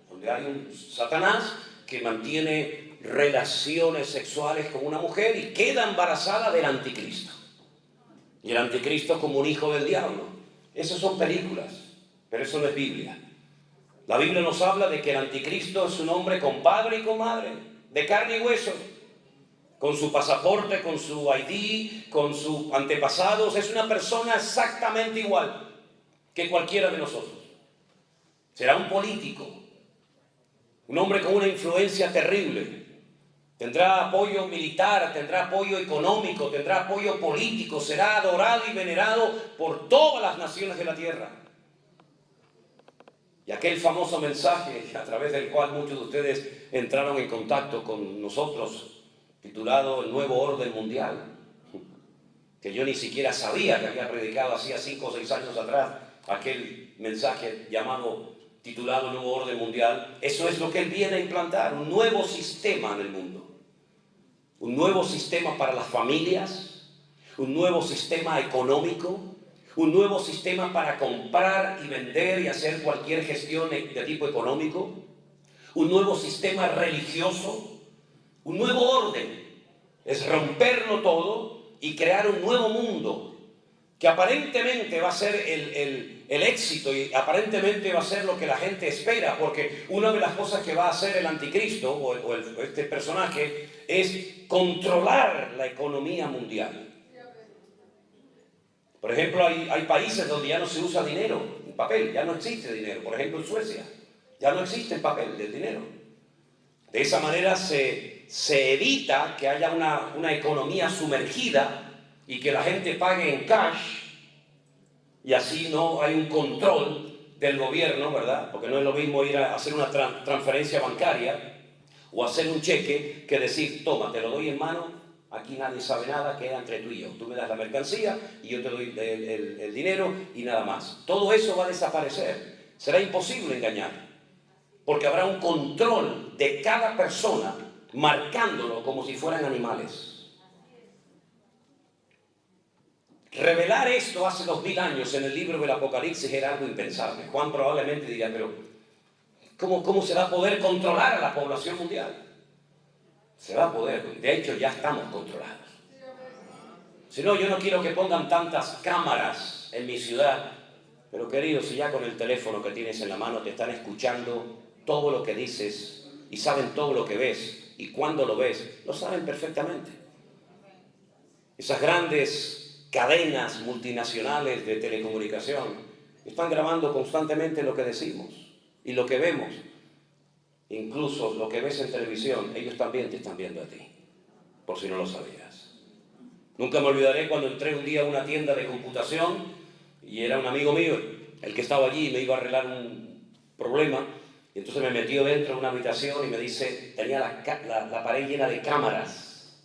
donde hay un Satanás que mantiene relaciones sexuales con una mujer y queda embarazada del anticristo. Y el anticristo como un hijo del diablo. Esas son películas, pero eso no es Biblia. La Biblia nos habla de que el anticristo es un hombre con padre y con madre, de carne y hueso, con su pasaporte, con su ID, con sus antepasados. Es una persona exactamente igual que cualquiera de nosotros. Será un político, un hombre con una influencia terrible. Tendrá apoyo militar, tendrá apoyo económico, tendrá apoyo político. Será adorado y venerado por todas las naciones de la tierra. Y aquel famoso mensaje a través del cual muchos de ustedes entraron en contacto con nosotros, titulado El Nuevo Orden Mundial, que yo ni siquiera sabía que había predicado hacía 5 o 6 años atrás, aquel mensaje titulado El Nuevo Orden Mundial. Eso es lo que él viene a implantar: un nuevo sistema en el mundo, un nuevo sistema para las familias, un nuevo sistema económico, un nuevo sistema para comprar y vender y hacer cualquier gestión de tipo económico, un nuevo sistema religioso, un nuevo orden. Es romperlo todo y crear un nuevo mundo que aparentemente va a ser el éxito, y aparentemente va a ser lo que la gente espera, porque una de las cosas que va a hacer el anticristo o este personaje es controlar la economía mundial. Por ejemplo, hay países donde ya no se usa dinero en papel, ya no existe dinero. Por ejemplo, en Suecia ya no existe el papel del dinero. De esa manera se evita que haya una economía sumergida y que la gente pague en cash, y así no hay un control del gobierno, ¿verdad? Porque no es lo mismo ir a hacer una transferencia bancaria o hacer un cheque que decir: toma, te lo doy en mano, aquí nadie sabe nada, queda entre tú y yo. Tú me das la mercancía y yo te doy el dinero y nada más. Todo eso va a desaparecer. Será imposible engañar, porque habrá un control de cada persona, marcándolo como si fueran animales. Revelar esto hace 2000 años en el libro del Apocalipsis era algo impensable. Juan probablemente diría: pero ¿cómo se va a poder controlar a la población mundial? Se va a poder, de hecho ya estamos controlados. Si no, yo no quiero que pongan tantas cámaras en mi ciudad, pero querido, si ya con el teléfono que tienes en la mano te están escuchando todo lo que dices y saben todo lo que ves y cuándo lo ves, lo saben perfectamente. Esas grandes cadenas multinacionales de telecomunicación están grabando constantemente lo que decimos y lo que vemos. Incluso lo que ves en televisión, ellos también te están viendo a ti, por si no lo sabías. Nunca me olvidaré cuando entré un día a una tienda de computación y era un amigo mío el que estaba allí y me iba a arreglar un problema. Y entonces me metió dentro de una habitación y me dice, tenía la pared llena de cámaras.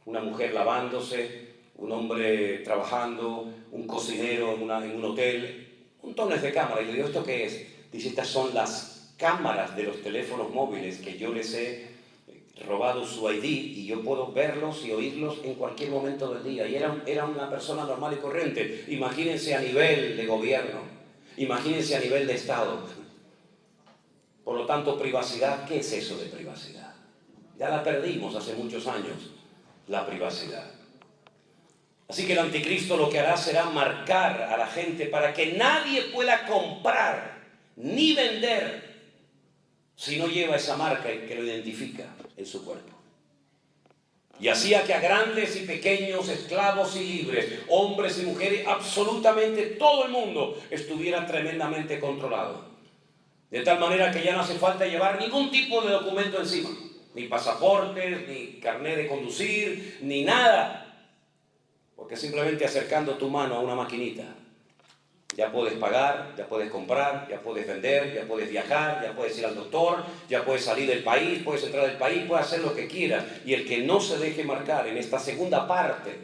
Una mujer lavándose, un hombre trabajando, un cocinero en un hotel, montones de cámaras. Y le digo, ¿esto qué es? Dice, estas son las cámaras de los teléfonos móviles que yo les he robado su ID y yo puedo verlos y oírlos en cualquier momento del día. Y era una persona normal y corriente. Imagínense a nivel de gobierno, imagínense a nivel de Estado. Por lo tanto, privacidad, ¿qué es eso de privacidad? Ya la perdimos hace muchos años, la privacidad. Así que el anticristo lo que hará será marcar a la gente para que nadie pueda comprar ni vender si no lleva esa marca que lo identifica en su cuerpo. Y hacía que a grandes y pequeños, esclavos y libres, hombres y mujeres, absolutamente todo el mundo estuviera tremendamente controlado. De tal manera que ya no hace falta llevar ningún tipo de documento encima, ni pasaportes, ni carnet de conducir, ni nada. Porque simplemente acercando tu mano a una maquinita, ya puedes pagar, ya puedes comprar, ya puedes vender, ya puedes viajar, ya puedes ir al doctor, ya puedes salir del país, puedes entrar del país, puedes hacer lo que quieras. Y el que no se deje marcar en esta segunda parte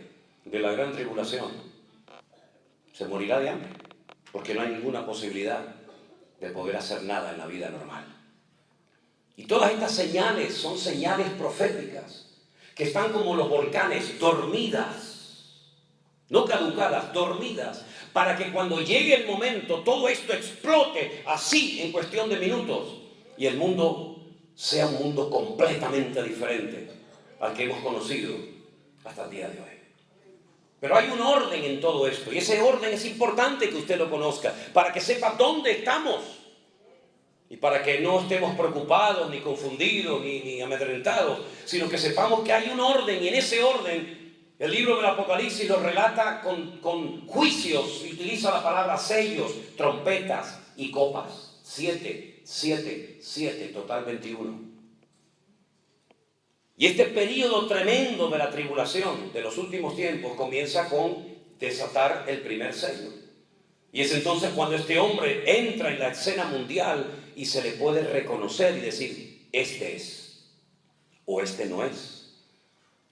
de la gran tribulación, se morirá de hambre, porque no hay ninguna posibilidad de poder hacer nada en la vida normal. Y todas estas señales son señales proféticas, que están como los volcanes, dormidas, no caducadas, dormidas, para que cuando llegue el momento todo esto explote así en cuestión de minutos y el mundo sea un mundo completamente diferente al que hemos conocido hasta el día de hoy. Pero hay un orden en todo esto y ese orden es importante que usted lo conozca para que sepa dónde estamos y para que no estemos preocupados, ni confundidos, ni amedrentados, sino que sepamos que hay un orden y en ese orden el libro del Apocalipsis lo relata con juicios y utiliza la palabra sellos, trompetas y copas. 7, 7, 7, total 21. Y este periodo tremendo de la tribulación de los últimos tiempos comienza con desatar el primer sello. Y es entonces cuando este hombre entra en la escena mundial y se le puede reconocer y decir, este es, o este no es.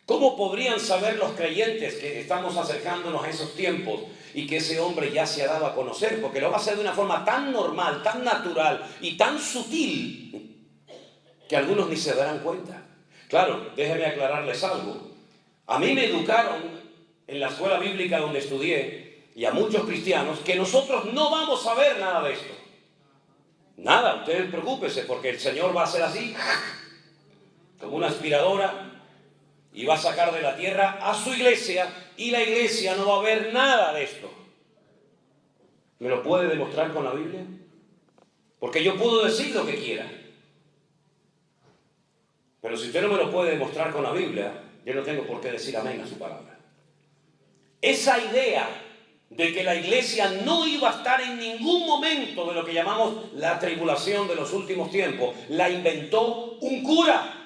¿Cómo podrían saber los creyentes que estamos acercándonos a esos tiempos y que ese hombre ya se ha dado a conocer? Porque lo va a hacer de una forma tan normal, tan natural y tan sutil que algunos ni se darán cuenta. Claro, déjenme aclararles algo. A mí me educaron en la escuela bíblica donde estudié y a muchos cristianos que nosotros no vamos a ver nada de esto. Nada, ustedes preocúpense porque el Señor va a hacer así, como una aspiradora, y va a sacar de la tierra a su iglesia y la iglesia no va a ver nada de esto. ¿Me lo puede demostrar con la Biblia? Porque yo puedo decir lo que quiera. Pero si usted no me lo puede demostrar con la Biblia, yo no tengo por qué decir amén a su palabra. Esa idea de que la iglesia no iba a estar en ningún momento de lo que llamamos la tribulación de los últimos tiempos, la inventó un cura.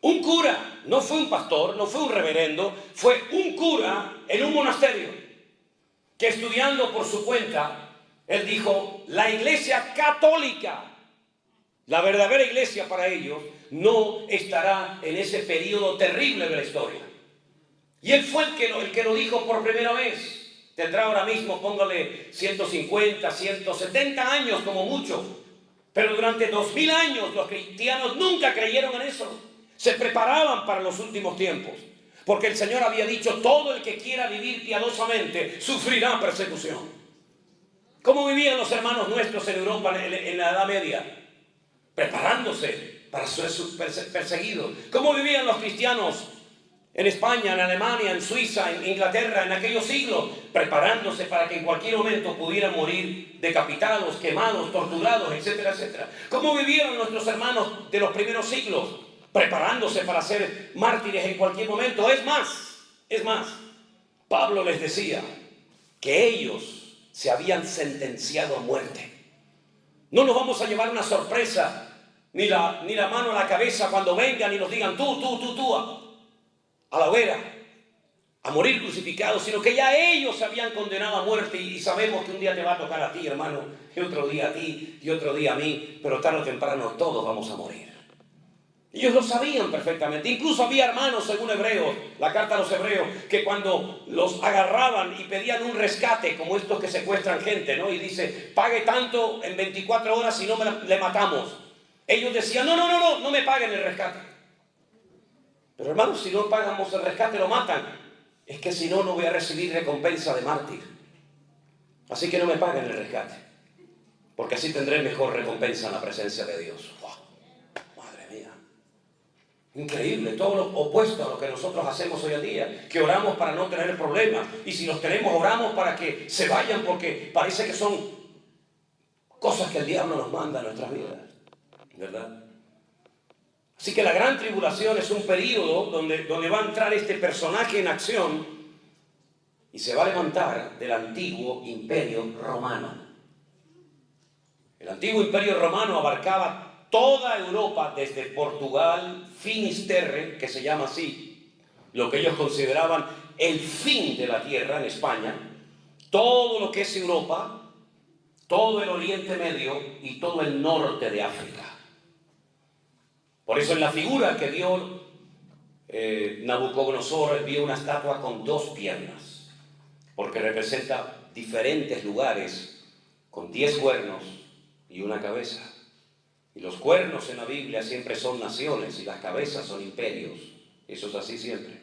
Un cura, no fue un pastor, no fue un reverendo, fue un cura en un monasterio que estudiando por su cuenta, él dijo, la iglesia católica, la verdadera iglesia para ellos, no estará en ese periodo terrible de la historia. Y él fue el que lo dijo por primera vez. Tendrá ahora mismo, póngale 150, 170 años como mucho. Pero durante 2000 años los cristianos nunca creyeron en eso. Se preparaban para los últimos tiempos. Porque el Señor había dicho, todo el que quiera vivir piadosamente sufrirá persecución. ¿Cómo vivían los hermanos nuestros en Europa en la Edad Media? Preparándose para ser perseguidos. ¿Cómo vivían los cristianos en España, en Alemania, en Suiza, en Inglaterra, en aquellos siglos? Preparándose para que en cualquier momento pudieran morir decapitados, quemados, torturados, etcétera, etcétera. ¿Cómo vivieron nuestros hermanos de los primeros siglos? Preparándose para ser mártires en cualquier momento. Es más, Pablo les decía que ellos se habían sentenciado a muerte. No nos vamos a llevar una sorpresa, ni la mano a la cabeza cuando vengan y nos digan tú, a la hoguera, a morir crucificados, sino que ya ellos se habían condenado a muerte y sabemos que un día te va a tocar a ti, hermano, y otro día a ti, y otro día a mí, pero tarde o temprano todos vamos a morir. Ellos lo sabían perfectamente. Incluso había hermanos, según Hebreos, la carta a los Hebreos, que cuando los agarraban y pedían un rescate, como estos que secuestran gente, ¿no? Y dice, pague tanto en 24 horas y no le matamos. Ellos decían, no me paguen el rescate. Pero hermanos, si no pagamos el rescate, lo matan. Es que si no, no voy a recibir recompensa de mártir. Así que no me paguen el rescate. Porque así tendré mejor recompensa en la presencia de Dios. Increíble, todo lo opuesto a lo que nosotros hacemos hoy en día, que oramos para no tener problemas, y si los tenemos oramos para que se vayan, porque parece que son cosas que el diablo nos manda a nuestras vidas, ¿verdad? Así que la gran tribulación es un periodo donde va a entrar este personaje en acción y se va a levantar del antiguo imperio romano. El antiguo imperio romano abarcaba toda Europa, desde Portugal, Finisterre, que se llama así, lo que ellos consideraban el fin de la tierra en España, todo lo que es Europa, todo el Oriente Medio y todo el norte de África. Por eso en la figura que dio Nabucodonosor, vio una estatua con 2 piernas, porque representa diferentes lugares con 10 cuernos y una cabeza. Y los cuernos en la Biblia siempre son naciones y las cabezas son imperios. Eso es así siempre.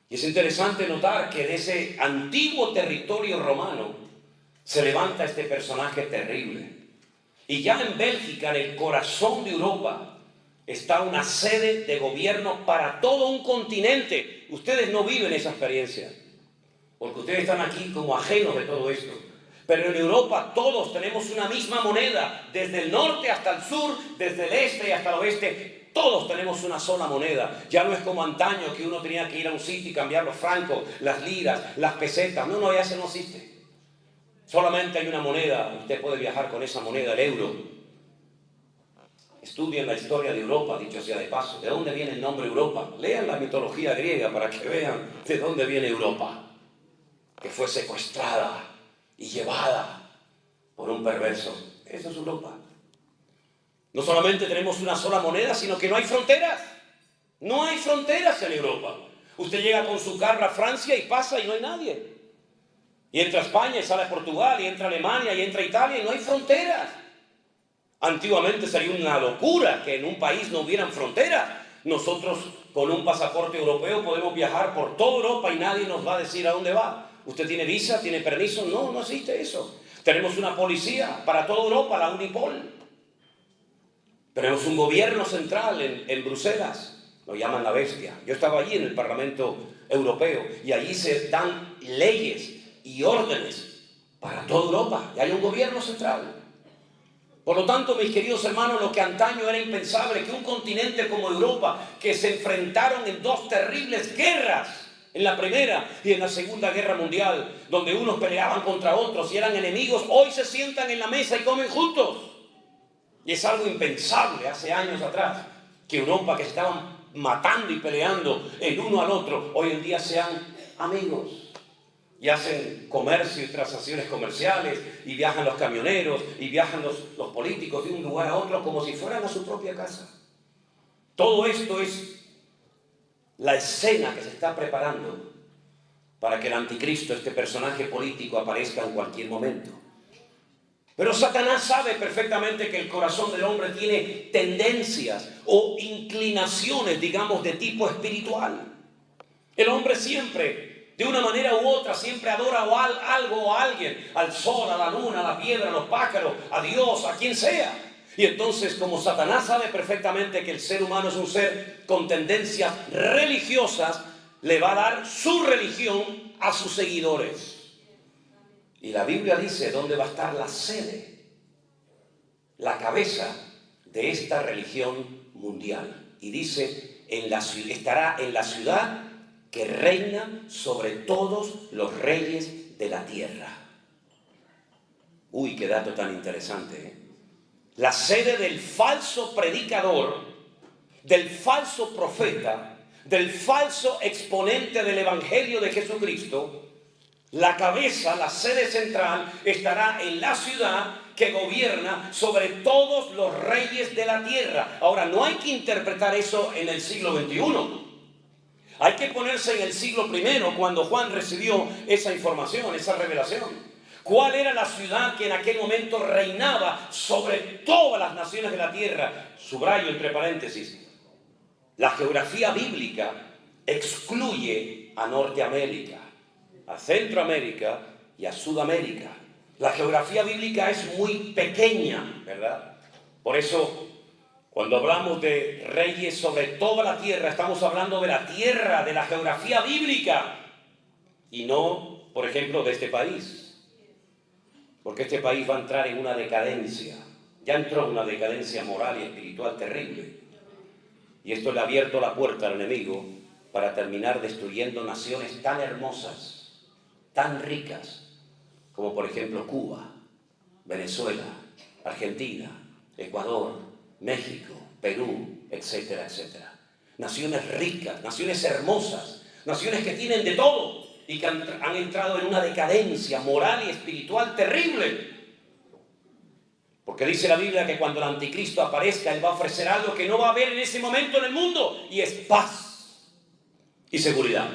Y es interesante notar que de ese antiguo territorio romano se levanta este personaje terrible. Y ya en Bélgica, en el corazón de Europa, está una sede de gobierno para todo un continente. Ustedes no viven esa experiencia, porque ustedes están aquí como ajenos de todo esto. Pero en Europa todos tenemos una misma moneda, desde el norte hasta el sur, desde el este hasta el oeste. Todos tenemos una sola moneda. Ya no es como antaño que uno tenía que ir a un sitio y cambiar los francos, las liras, las pesetas. No, ya eso no existe. Solamente hay una moneda. Usted puede viajar con esa moneda, el euro. Estudien la historia de Europa, dicho sea de paso. ¿De dónde viene el nombre Europa? Lean la mitología griega para que vean de dónde viene Europa, que fue secuestrada y llevada por un perverso. Eso es Europa. No solamente tenemos una sola moneda, sino que no hay fronteras. No hay fronteras en Europa. Usted llega con su carro a Francia y pasa y no hay nadie. Y entra a España y sale a Portugal, y entra a Alemania y entra a Italia y no hay fronteras. Antiguamente sería una locura que en un país no hubieran fronteras. Nosotros con un pasaporte europeo podemos viajar por toda Europa y nadie nos va a decir a dónde va. ¿Usted tiene visa? ¿Tiene permiso? No, no existe eso. Tenemos una policía para toda Europa, la Unipol. Tenemos un gobierno central en Bruselas. Lo llaman la bestia. Yo estaba allí en el Parlamento Europeo y allí se dan leyes y órdenes para toda Europa. Y hay un gobierno central. Por lo tanto, mis queridos hermanos, lo que antaño era impensable, que un continente como Europa, que se enfrentaron en 2 terribles guerras, en la Primera y en la Segunda Guerra Mundial, donde unos peleaban contra otros y eran enemigos, hoy se sientan en la mesa y comen juntos. Y es algo impensable hace años atrás, que Europa, que estaban matando y peleando el uno al otro, hoy en día sean amigos. Y hacen comercio y transacciones comerciales, y viajan los camioneros, y viajan los políticos de un lugar a otro como si fueran a su propia casa. Todo esto es la escena que se está preparando para que el anticristo, este personaje político, aparezca en cualquier momento. Pero Satanás sabe perfectamente que el corazón del hombre tiene tendencias o inclinaciones, digamos, de tipo espiritual. El hombre siempre, de una manera u otra, siempre adora algo o a alguien, al sol, a la luna, a la piedra, a los pájaros, a Dios, a quien sea. Y entonces, como Satanás sabe perfectamente que el ser humano es un ser con tendencias religiosas, le va a dar su religión a sus seguidores. Y la Biblia dice dónde va a estar la sede, la cabeza de esta religión mundial. Y dice, estará en la ciudad que reina sobre todos los reyes de la tierra. Uy, qué dato tan interesante, ¿eh? La sede del falso predicador, del falso profeta, del falso exponente del Evangelio de Jesucristo. La cabeza, la sede central, estará en la ciudad que gobierna sobre todos los reyes de la tierra. Ahora, no hay que interpretar eso en el siglo XXI. Hay que ponerse en el siglo I, cuando Juan recibió esa información, esa revelación. ¿Cuál era la ciudad que en aquel momento reinaba sobre todas las naciones de la tierra? Subrayo entre paréntesis. La geografía bíblica excluye a Norteamérica, a Centroamérica y a Sudamérica. La geografía bíblica es muy pequeña, ¿verdad? Por eso, cuando hablamos de reyes sobre toda la tierra, estamos hablando de la tierra, de la geografía bíblica, y no, por ejemplo, de este país. Porque este país va a entrar en una decadencia. Ya entró en una decadencia moral y espiritual terrible. Y esto le ha abierto la puerta al enemigo para terminar destruyendo naciones tan hermosas, tan ricas, como por ejemplo Cuba, Venezuela, Argentina, Ecuador, México, Perú, etcétera, etcétera. naciones ricas, naciones hermosas, naciones que tienen de todo y que han entrado en una decadencia moral y espiritual terrible. Porque dice la Biblia que cuando el anticristo aparezca, él va a ofrecer algo que no va a haber en ese momento en el mundo, y es paz y seguridad.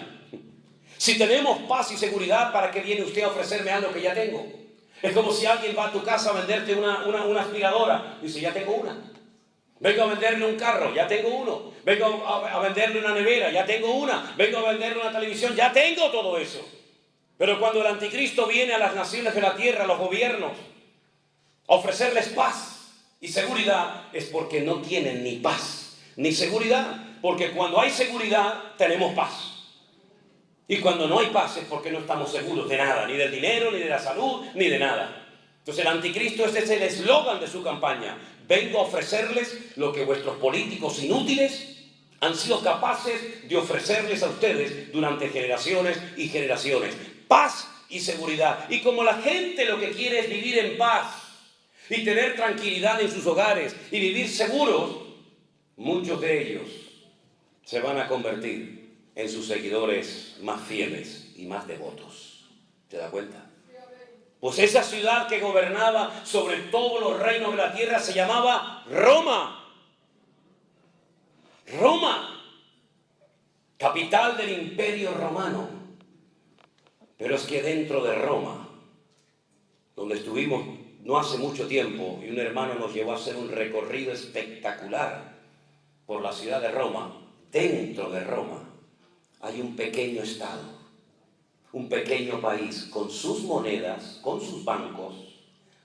Si tenemos paz y seguridad, ¿para qué viene usted a ofrecerme algo que ya tengo? Es como si alguien va a tu casa a venderte una aspiradora. Dice, ya tengo una. Vengo a venderle un carro, ya tengo uno. Vengo a venderle una nevera, ya tengo una. Vengo a venderle una televisión, ya tengo todo eso. Pero cuando el anticristo viene a las naciones de la tierra, a los gobiernos, a ofrecerles paz y seguridad, es porque no tienen ni paz ni seguridad. Porque cuando hay seguridad, tenemos paz. Y cuando no hay paz es porque no estamos seguros de nada, ni del dinero, ni de la salud, ni de nada. Entonces el anticristo, este es el eslogan de su campaña. Vengo a ofrecerles lo que vuestros políticos inútiles han sido capaces de ofrecerles a ustedes durante generaciones y generaciones. Paz y seguridad. Y como la gente lo que quiere es vivir en paz y tener tranquilidad en sus hogares y vivir seguros, muchos de ellos se van a convertir en sus seguidores más fieles y más devotos. ¿Te das cuenta? Pues esa ciudad que gobernaba sobre todos los reinos de la tierra se llamaba Roma. Roma, capital del Imperio Romano. Pero es que dentro de Roma, donde estuvimos no hace mucho tiempo, y un hermano nos llevó a hacer un recorrido espectacular por la ciudad de Roma, dentro de Roma hay un pequeño estado, un pequeño país con sus monedas, con sus bancos,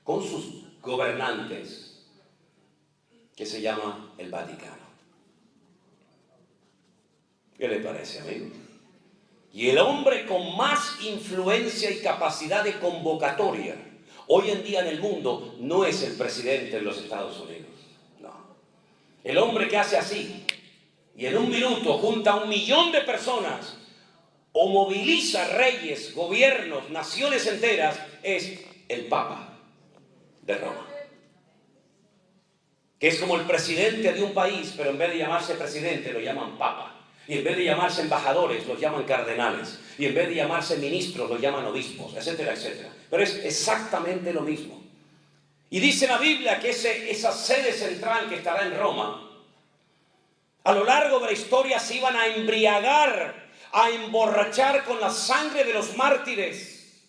con sus gobernantes, que se llama el Vaticano. ¿Qué le parece, amigo? Y el hombre con más influencia y capacidad de convocatoria hoy en día en el mundo no es el presidente de los Estados Unidos, no. El hombre que hace así y en un minuto junta a 1 millón de personas o moviliza reyes, gobiernos, naciones enteras, es el Papa de Roma. Que es como el presidente de un país, pero en vez de llamarse presidente lo llaman Papa. Y en vez de llamarse embajadores los llaman cardenales. Y en vez de llamarse ministros los llaman obispos, etcétera, etcétera. Pero es exactamente lo mismo. Y dice la Biblia que esa sede central que estará en Roma, a lo largo de la historia se iban a embriagar, a emborrachar con la sangre de los mártires.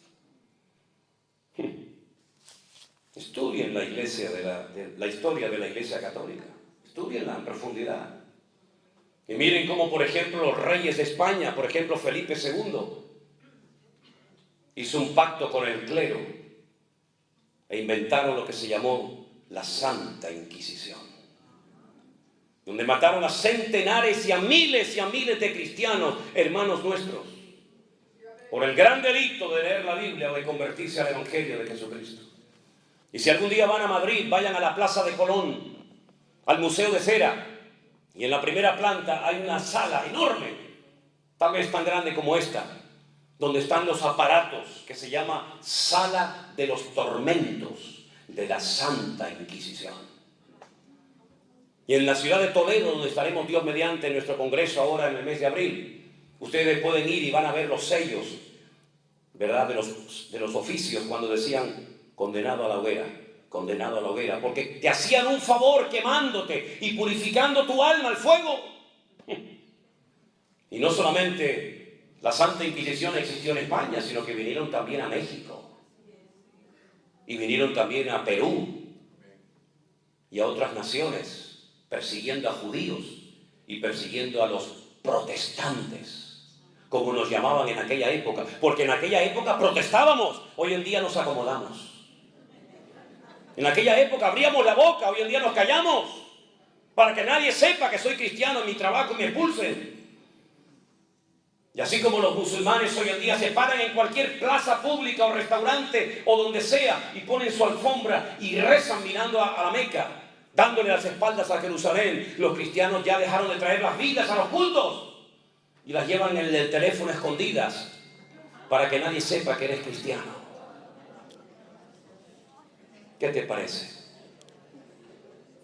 Estudien la iglesia la historia de la Iglesia Católica. Estudienla en profundidad. Y miren cómo, por ejemplo, los reyes de España, por ejemplo, Felipe II, hizo un pacto con el clero e inventaron lo que se llamó la Santa Inquisición, donde mataron a centenares y a miles de cristianos, hermanos nuestros, por el gran delito de leer la Biblia o de convertirse al Evangelio de Jesucristo. Y si algún día van a Madrid, vayan a la Plaza de Colón, al Museo de Cera, y en la primera planta hay una sala enorme, tal vez tan grande como esta, donde están los aparatos, que se llama Sala de los Tormentos de la Santa Inquisición. Y en la ciudad de Toledo, donde estaremos Dios mediante en nuestro congreso ahora en el mes de abril, ustedes pueden ir y van a ver los sellos, ¿verdad?, de los oficios cuando decían condenado a la hoguera, condenado a la hoguera, porque te hacían un favor quemándote y purificando tu alma al fuego. Y no solamente la Santa Inquisición existió en España, sino que vinieron también a México, y vinieron también a Perú y a otras naciones, persiguiendo a judíos y persiguiendo a los protestantes, como nos llamaban en aquella época, porque en aquella época protestábamos, hoy en día nos acomodamos. En aquella época abríamos la boca, hoy en día nos callamos, para que nadie sepa que soy cristiano en mi trabajo y me expulsen. Y así como los musulmanes hoy en día se paran en cualquier plaza pública o restaurante o donde sea y ponen su alfombra y rezan mirando a la Meca, dándole las espaldas a Jerusalén, los cristianos ya dejaron de traer las Biblias a los cultos y las llevan en el teléfono escondidas para que nadie sepa que eres cristiano. ¿Qué te parece?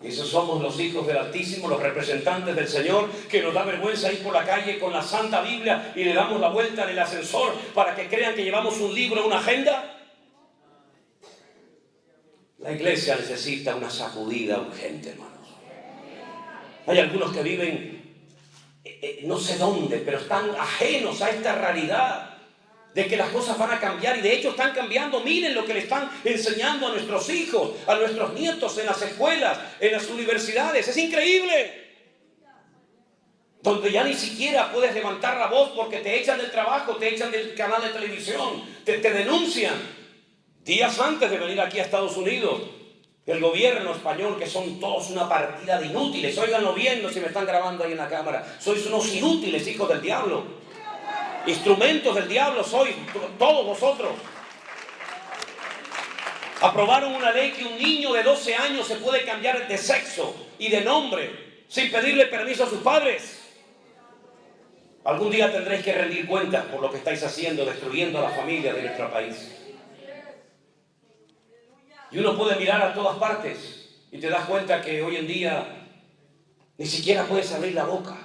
Y esos somos los hijos del Altísimo, los representantes del Señor, que nos da vergüenza ir por la calle con la Santa Biblia y le damos la vuelta en el ascensor para que crean que llevamos un libro, una agenda. La iglesia necesita una sacudida urgente, hermanos. Hay algunos que viven no sé dónde, pero están ajenos a esta realidad de que las cosas van a cambiar, y de hecho están cambiando. Miren lo que le están enseñando a nuestros hijos, a nuestros nietos en las escuelas, en las universidades. Es increíble. Donde ya ni siquiera puedes levantar la voz porque te echan del trabajo, te echan del canal de televisión, te denuncian. Días antes de venir aquí a Estados Unidos, el gobierno español, que son todos una partida de inútiles, óiganlo bien, no si me están grabando ahí en la cámara, sois unos inútiles, hijos del diablo. Instrumentos del diablo sois, todos vosotros. Aprobaron una ley que un niño de 12 años se puede cambiar de sexo y de nombre sin pedirle permiso a sus padres. Algún día tendréis que rendir cuentas por lo que estáis haciendo, destruyendo a la familia de nuestro país. Y uno puede mirar a todas partes y te das cuenta que hoy en día ni siquiera puedes abrir la boca.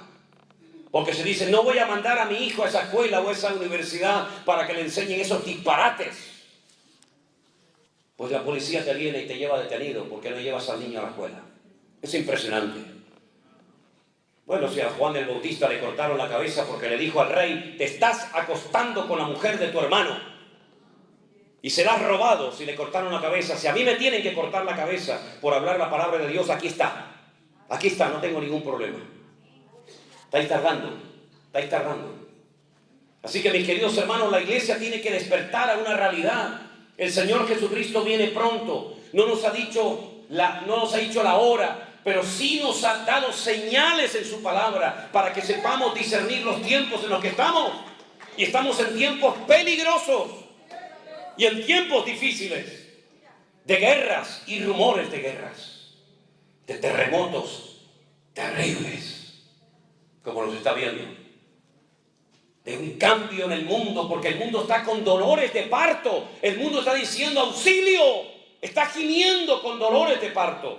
Porque se dice, no voy a mandar a mi hijo a esa escuela o a esa universidad para que le enseñen esos disparates. Pues la policía te viene y te lleva detenido porque no llevas al niño a la escuela. Es impresionante. Bueno, si a Juan el Bautista le cortaron la cabeza porque le dijo al rey, te estás acostando con la mujer de tu hermano y serás robado si le cortaron la cabeza. Si a mí me tienen que cortar la cabeza por hablar la palabra de Dios, aquí está. Aquí está, no tengo ningún problema. Estáis tardando. Así que, mis queridos hermanos, la iglesia tiene que despertar a una realidad. El Señor Jesucristo viene pronto. No nos ha dicho la hora, pero sí nos ha dado señales en su palabra para que sepamos discernir los tiempos en los que estamos. Y estamos en tiempos peligrosos y en tiempos difíciles, de guerras y rumores de guerras, de terremotos terribles, como los está viendo, de un cambio en el mundo, porque el mundo está con dolores de parto. El mundo está diciendo auxilio, está gimiendo con dolores de parto.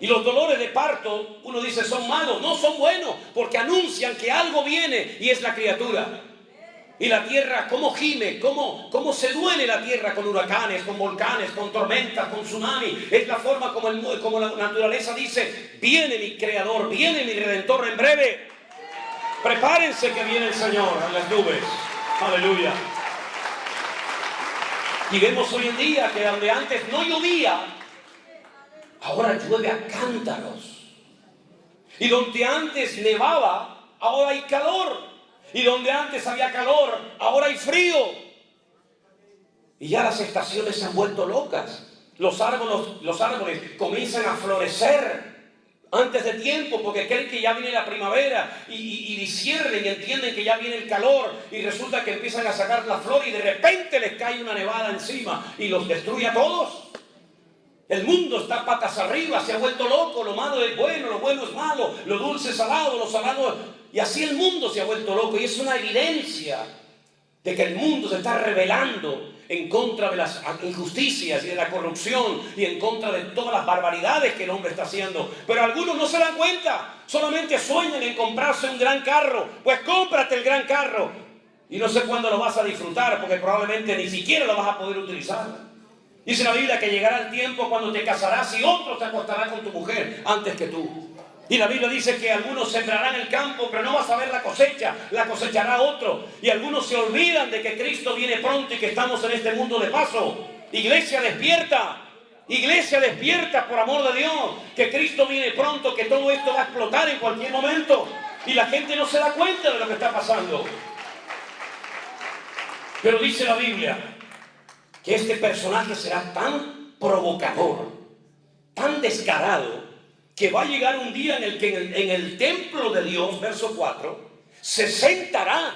Y los dolores de parto, uno dice, son malos. No, son buenos, porque anuncian que algo viene y es la criatura. Y la tierra, cómo gime, cómo se duele la tierra con huracanes, con volcanes, con tormentas, con tsunami. Es la forma como la naturaleza dice, viene mi creador, viene mi redentor en breve. Prepárense que viene el Señor en las nubes. Aleluya. Y vemos hoy en día que donde antes no llovía, ahora llueve a cántaros. Y donde antes nevaba, ahora hay calor. Y donde antes había calor, ahora hay frío. Y ya las estaciones se han vuelto locas. Los árboles comienzan a florecer antes de tiempo porque creen que ya viene la primavera y disciernen y entienden que ya viene el calor y resulta que empiezan a sacar la flor y de repente les cae una nevada encima y los destruye a todos. El mundo está patas arriba, se ha vuelto loco. Lo malo es bueno, lo bueno es malo, lo dulce es salado, lo salado. Y así el mundo se ha vuelto loco. Y es una evidencia de que el mundo se está rebelando en contra de las injusticias y de la corrupción y en contra de todas las barbaridades que el hombre está haciendo. Pero algunos no se dan cuenta, solamente sueñan en comprarse un gran carro. Pues cómprate el gran carro y no sé cuándo lo vas a disfrutar porque probablemente ni siquiera lo vas a poder utilizar. Dice la Biblia que llegará el tiempo cuando te casarás y otro te acostará con tu mujer antes que tú. Y la Biblia dice que algunos sembrarán el campo, pero no vas a ver la cosecha, la cosechará otro. Y algunos se olvidan de que Cristo viene pronto y que estamos en este mundo de paso. Iglesia, despierta. Iglesia, despierta, por amor de Dios, que Cristo viene pronto, que todo esto va a explotar en cualquier momento. Y la gente no se da cuenta de lo que está pasando. Pero dice la Biblia que este personaje será tan provocador, tan descarado, que va a llegar un día en el que en el templo de Dios, verso 4, se sentará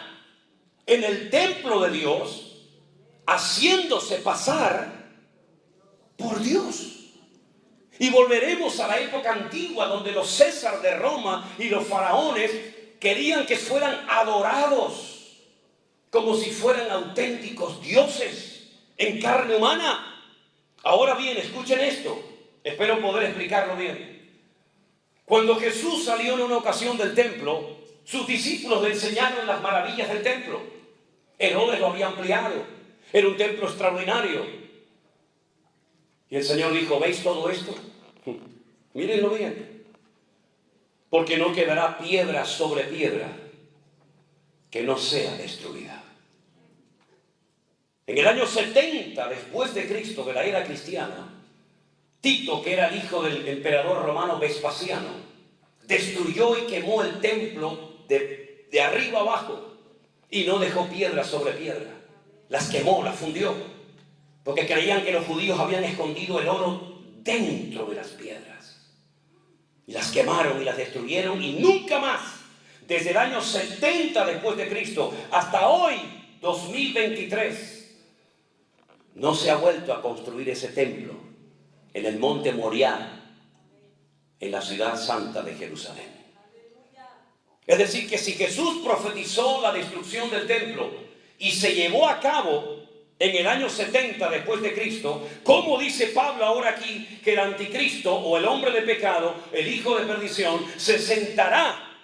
en el templo de Dios haciéndose pasar por Dios. Y volveremos a la época antigua donde los César de Roma y los faraones querían que fueran adorados como si fueran auténticos dioses en carne humana. Ahora bien, escuchen esto. Espero poder explicarlo bien. Cuando Jesús salió en una ocasión del templo, sus discípulos le enseñaron las maravillas del templo. Herodes lo había ampliado. Era un templo extraordinario. Y el Señor dijo, ¿veis todo esto? Mírenlo bien. Porque no quedará piedra sobre piedra que no sea destruida. En el año 70 después de Cristo, de la era cristiana, Tito, que era el hijo del emperador romano Vespasiano, destruyó y quemó el templo de arriba abajo y no dejó piedra sobre piedra. Las quemó, las fundió, porque creían que los judíos habían escondido el oro dentro de las piedras. Y las quemaron y las destruyeron y nunca más, desde el año 70 después de Cristo hasta hoy, 2023, no se ha vuelto a construir ese templo en el monte Moriah, en la ciudad santa de Jerusalén. Es decir, que si Jesús profetizó la destrucción del templo y se llevó a cabo en el año 70 después de Cristo, ¿cómo dice Pablo ahora aquí que el anticristo o el hombre de pecado, el hijo de perdición, se sentará,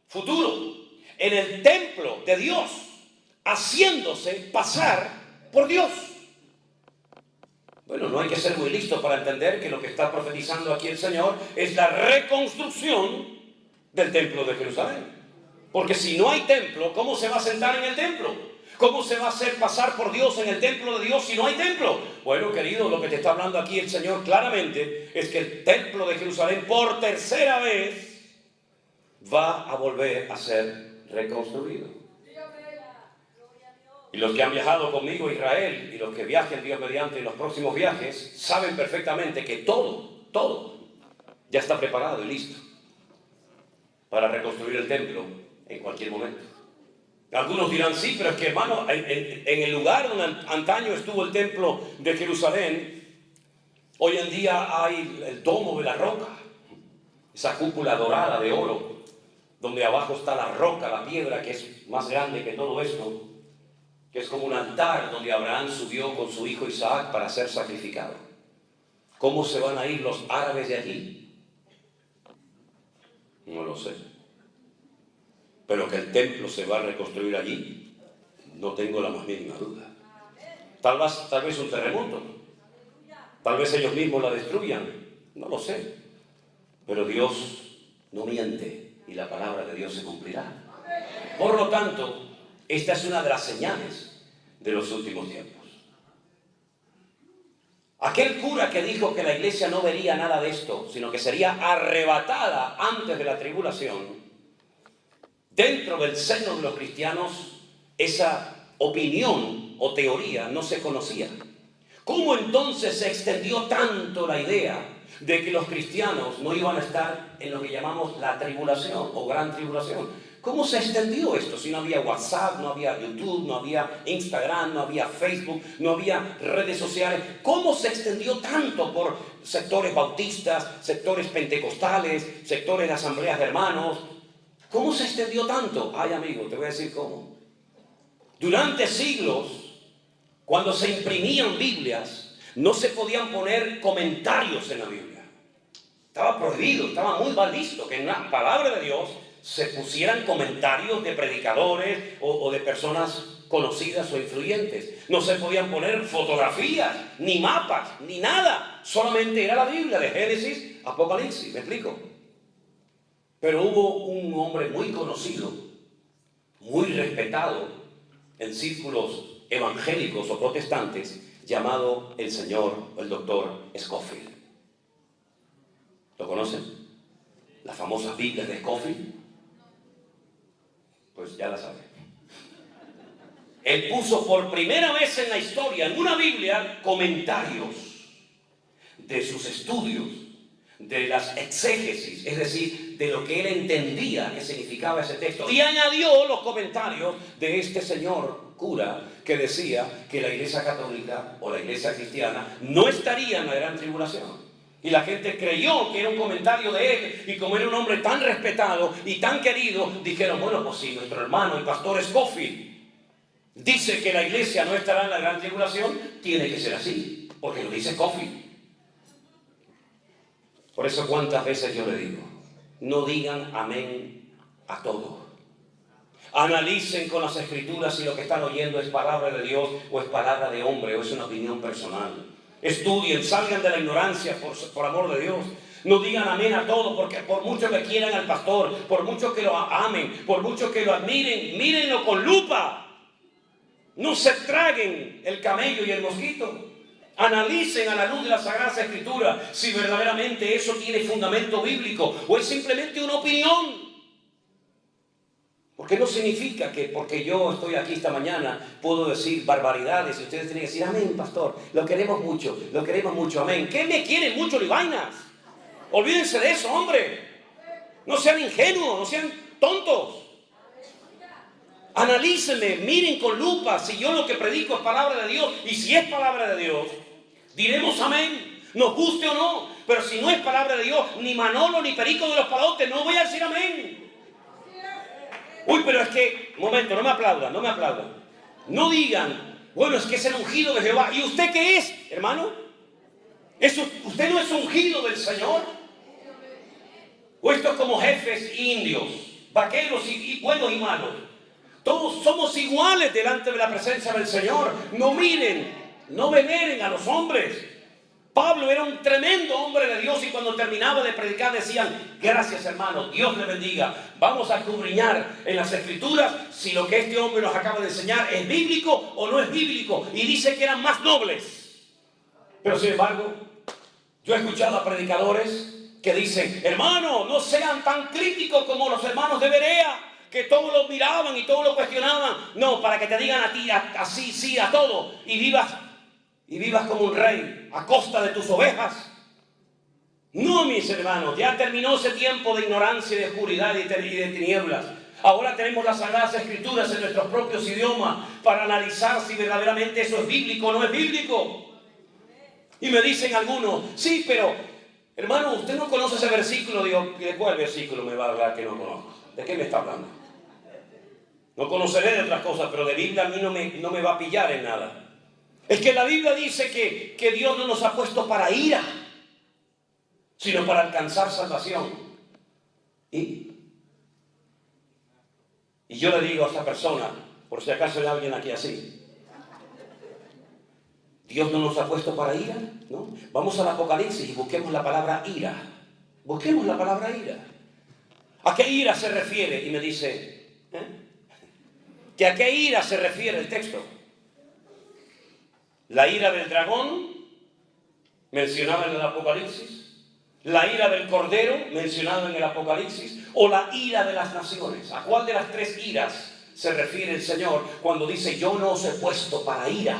futuro, en el templo de Dios, haciéndose pasar por Dios? Bueno, no hay que ser muy listo para entender que lo que está profetizando aquí el Señor es la reconstrucción del templo de Jerusalén. Porque si no hay templo, ¿cómo se va a sentar en el templo? ¿Cómo se va a hacer pasar por Dios en el templo de Dios si no hay templo? Bueno, querido, lo que te está hablando aquí el Señor claramente es que el templo de Jerusalén por tercera vez va a volver a ser reconstruido. Y los que han viajado conmigo a Israel y los que viajen Dios mediante en los próximos viajes saben perfectamente que todo ya está preparado y listo para reconstruir el templo en cualquier momento. Algunos dirán, sí, pero es que hermano, en el lugar donde antaño estuvo el templo de Jerusalén, hoy en día hay el domo de la roca, esa cúpula dorada de oro, donde abajo está la roca, la piedra que es más grande que todo esto, que es como un altar donde Abraham subió con su hijo Isaac para ser sacrificado. ¿Cómo se van a ir los árabes de allí? No lo sé. Pero que el templo se va a reconstruir allí, no tengo la más mínima duda. Tal vez un terremoto. Tal vez ellos mismos la destruyan. No lo sé. Pero Dios no miente y la palabra de Dios se cumplirá. Por lo tanto, esta es una de las señales de los últimos tiempos. Aquel cura que dijo que la iglesia no vería nada de esto, sino que sería arrebatada antes de la tribulación, dentro del seno de los cristianos, esa opinión o teoría no se conocía. ¿Cómo entonces se extendió tanto la idea de que los cristianos no iban a estar en lo que llamamos la tribulación o gran tribulación? ¿Cómo se extendió esto? Si no había WhatsApp, no había YouTube, no había Instagram, no había Facebook, no había redes sociales. ¿Cómo se extendió tanto por sectores bautistas, sectores pentecostales, sectores de asambleas de hermanos? ¿Cómo se extendió tanto? Ay, amigo, te voy a decir cómo. Durante siglos, cuando se imprimían Biblias, no se podían poner comentarios en la Biblia. Estaba prohibido, estaba muy mal visto que en la palabra de Dios se pusieran comentarios de predicadores o de personas conocidas o influyentes. No se podían poner fotografías, ni mapas, ni nada. Solamente era la Biblia de Génesis, Apocalipsis, ¿me explico? Pero hubo un hombre muy conocido, muy respetado en círculos evangélicos o protestantes, llamado el doctor Scofield. ¿Lo conocen? Las famosas Biblias de Scofield. Pues ya la saben. Él puso por primera vez en la historia, en una Biblia, comentarios de sus estudios, de las exégesis, es decir, de lo que él entendía que significaba ese texto. Y añadió los comentarios de este señor cura que decía que la iglesia católica o la iglesia cristiana no estaría en la gran tribulación. Y la gente creyó que era un comentario de él, y como era un hombre tan respetado y tan querido, dijeron, bueno, pues si nuestro hermano, el pastor Scofield, dice que la iglesia no estará en la gran tribulación, tiene que ser así, porque lo dice Scofield. Por eso cuántas veces yo le digo, no digan amén a todo. Analicen con las escrituras si lo que están oyendo es palabra de Dios o es palabra de hombre o es una opinión personal. Estudien, salgan de la ignorancia por amor de Dios. No digan amén a todo, porque por mucho que quieran al pastor, por mucho que lo amen, por mucho que lo admiren, mírenlo con lupa. No se traguen el camello y el mosquito. Analicen a la luz de la Sagrada Escritura si verdaderamente eso tiene fundamento bíblico o es simplemente una opinión. Porque no significa que porque yo estoy aquí esta mañana puedo decir barbaridades y ustedes tienen que decir amén, pastor, lo queremos mucho, amén. ¿Qué me quieren mucho, libainas? Olvídense de eso, hombre. No sean ingenuos, no sean tontos. Analícenme, miren con lupa si yo lo que predico es palabra de Dios. Y si es palabra de Dios, diremos amén, nos guste o no. Pero si no es palabra de Dios, ni Manolo ni Perico de los Palotes, no voy a decir amén. Uy, pero es que, momento, no me aplaudan. No digan, bueno, es que es el ungido de Jehová. ¿Y usted qué es, hermano? ¿Usted no es ungido del Señor? ¿O esto es como jefes indios, vaqueros y buenos y malos? Todos somos iguales delante de la presencia del Señor. No miren, no veneren a los hombres. Pablo era un tremendo hombre de Dios y cuando terminaba de predicar decían, gracias hermano, Dios le bendiga. Vamos a escudriñar en las escrituras si lo que este hombre nos acaba de enseñar es bíblico o no es bíblico. Y dice que eran más nobles. Pero sin embargo, yo he escuchado a predicadores que dicen, hermano, no sean tan críticos como los hermanos de Berea, que todos lo miraban y todos lo cuestionaban. No, para que te digan a ti así, sí, a todo, y vivas como un rey a costa de tus ovejas. No, mis hermanos, ya terminó ese tiempo de ignorancia y de oscuridad y de tinieblas. Ahora tenemos las Sagradas Escrituras en nuestros propios idiomas para analizar si verdaderamente eso es bíblico o no es bíblico. Y me dicen algunos, sí, pero hermano, usted no conoce ese versículo. Digo, ¿de cuál versículo me va a hablar que no conozco? ¿De qué me está hablando? No conoceré de otras cosas, pero de Biblia a mí no me va a pillar en nada. Es que la Biblia dice que Dios no nos ha puesto para ira, sino para alcanzar salvación. Y yo le digo a esta persona, por si acaso hay alguien aquí así, Dios no nos ha puesto para ira, ¿no? Vamos al Apocalipsis y busquemos la palabra ira. Busquemos la palabra ira. ¿A qué ira se refiere? Y me dice, ¿que a qué ira se refiere el texto? La ira del dragón, mencionada en el Apocalipsis, la ira del cordero, mencionada en el Apocalipsis, o la ira de las naciones. ¿A cuál de las tres iras se refiere el Señor cuando dice, yo no os he puesto para ira,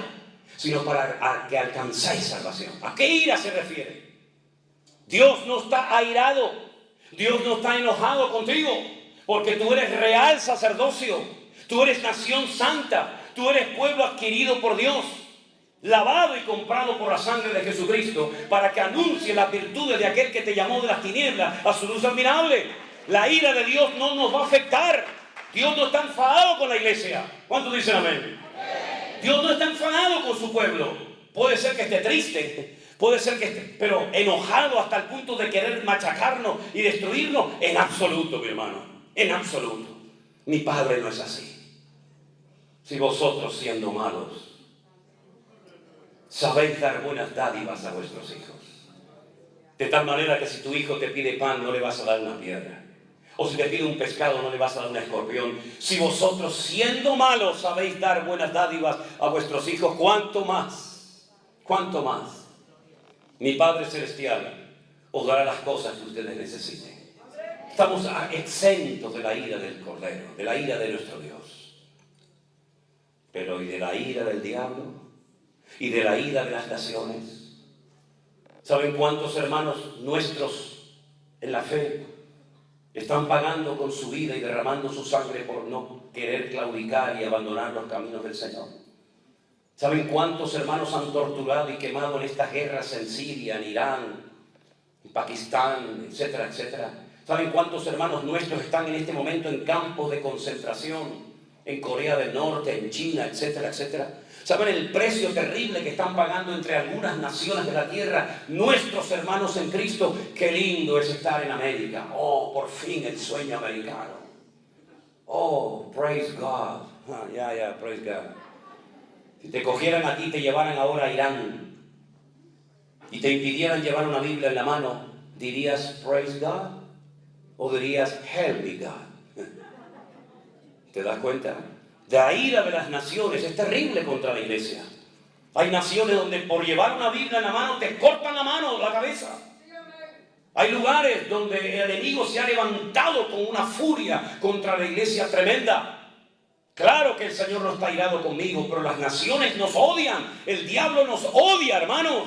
sino para que alcanzáis salvación? ¿A qué ira se refiere? Dios no está airado, Dios no está enojado contigo, porque tú eres real sacerdocio, tú eres nación santa, tú eres pueblo adquirido por Dios, lavado y comprado por la sangre de Jesucristo, para que anuncie las virtudes de aquel que te llamó de las tinieblas a su luz admirable. La ira de Dios no nos va a afectar. Dios no está enfadado con la iglesia. ¿Cuántos dicen amén? Dios no está enfadado con su pueblo. Puede ser que esté triste, puede ser que esté, pero enojado hasta el punto de querer machacarnos y destruirnos, en absoluto, mi hermano, en absoluto. Mi Padre no es así. Si vosotros, siendo malos, sabéis dar buenas dádivas a vuestros hijos, de tal manera que si tu hijo te pide pan, no le vas a dar una piedra, o si te pide un pescado, no le vas a dar un escorpión. Si vosotros, siendo malos, sabéis dar buenas dádivas a vuestros hijos, ¿cuánto más mi Padre Celestial os dará las cosas que ustedes necesiten? Estamos exentos de la ira del Cordero, de la ira de nuestro Dios. Pero ¿y de la ira del diablo? ¿Y de la ira de las naciones? ¿Saben cuántos hermanos nuestros en la fe están pagando con su vida y derramando su sangre por no querer claudicar y abandonar los caminos del Señor? ¿Saben cuántos hermanos han torturado y quemado en estas guerras en Siria, en Irán, en Pakistán, etcétera, etcétera? ¿Saben cuántos hermanos nuestros están en este momento en campos de concentración, en Corea del Norte, en China, etcétera, etcétera? ¿Saben el precio terrible que están pagando entre algunas naciones de la tierra nuestros hermanos en Cristo? Qué lindo es estar en América. Oh, por fin el sueño americano. Oh, praise God. Praise God. Si te cogieran a ti y te llevaran ahora a Irán y te impidieran llevar una Biblia en la mano, ¿dirías praise God? ¿O dirías help me God? ¿Te das cuenta? La ira de las naciones es terrible contra la iglesia. Hay naciones donde por llevar una Biblia en la mano te cortan la mano, la cabeza. Hay lugares donde el enemigo se ha levantado con una furia contra la iglesia tremenda. Claro que el Señor no está irado conmigo, pero las naciones nos odian. El diablo nos odia, hermanos.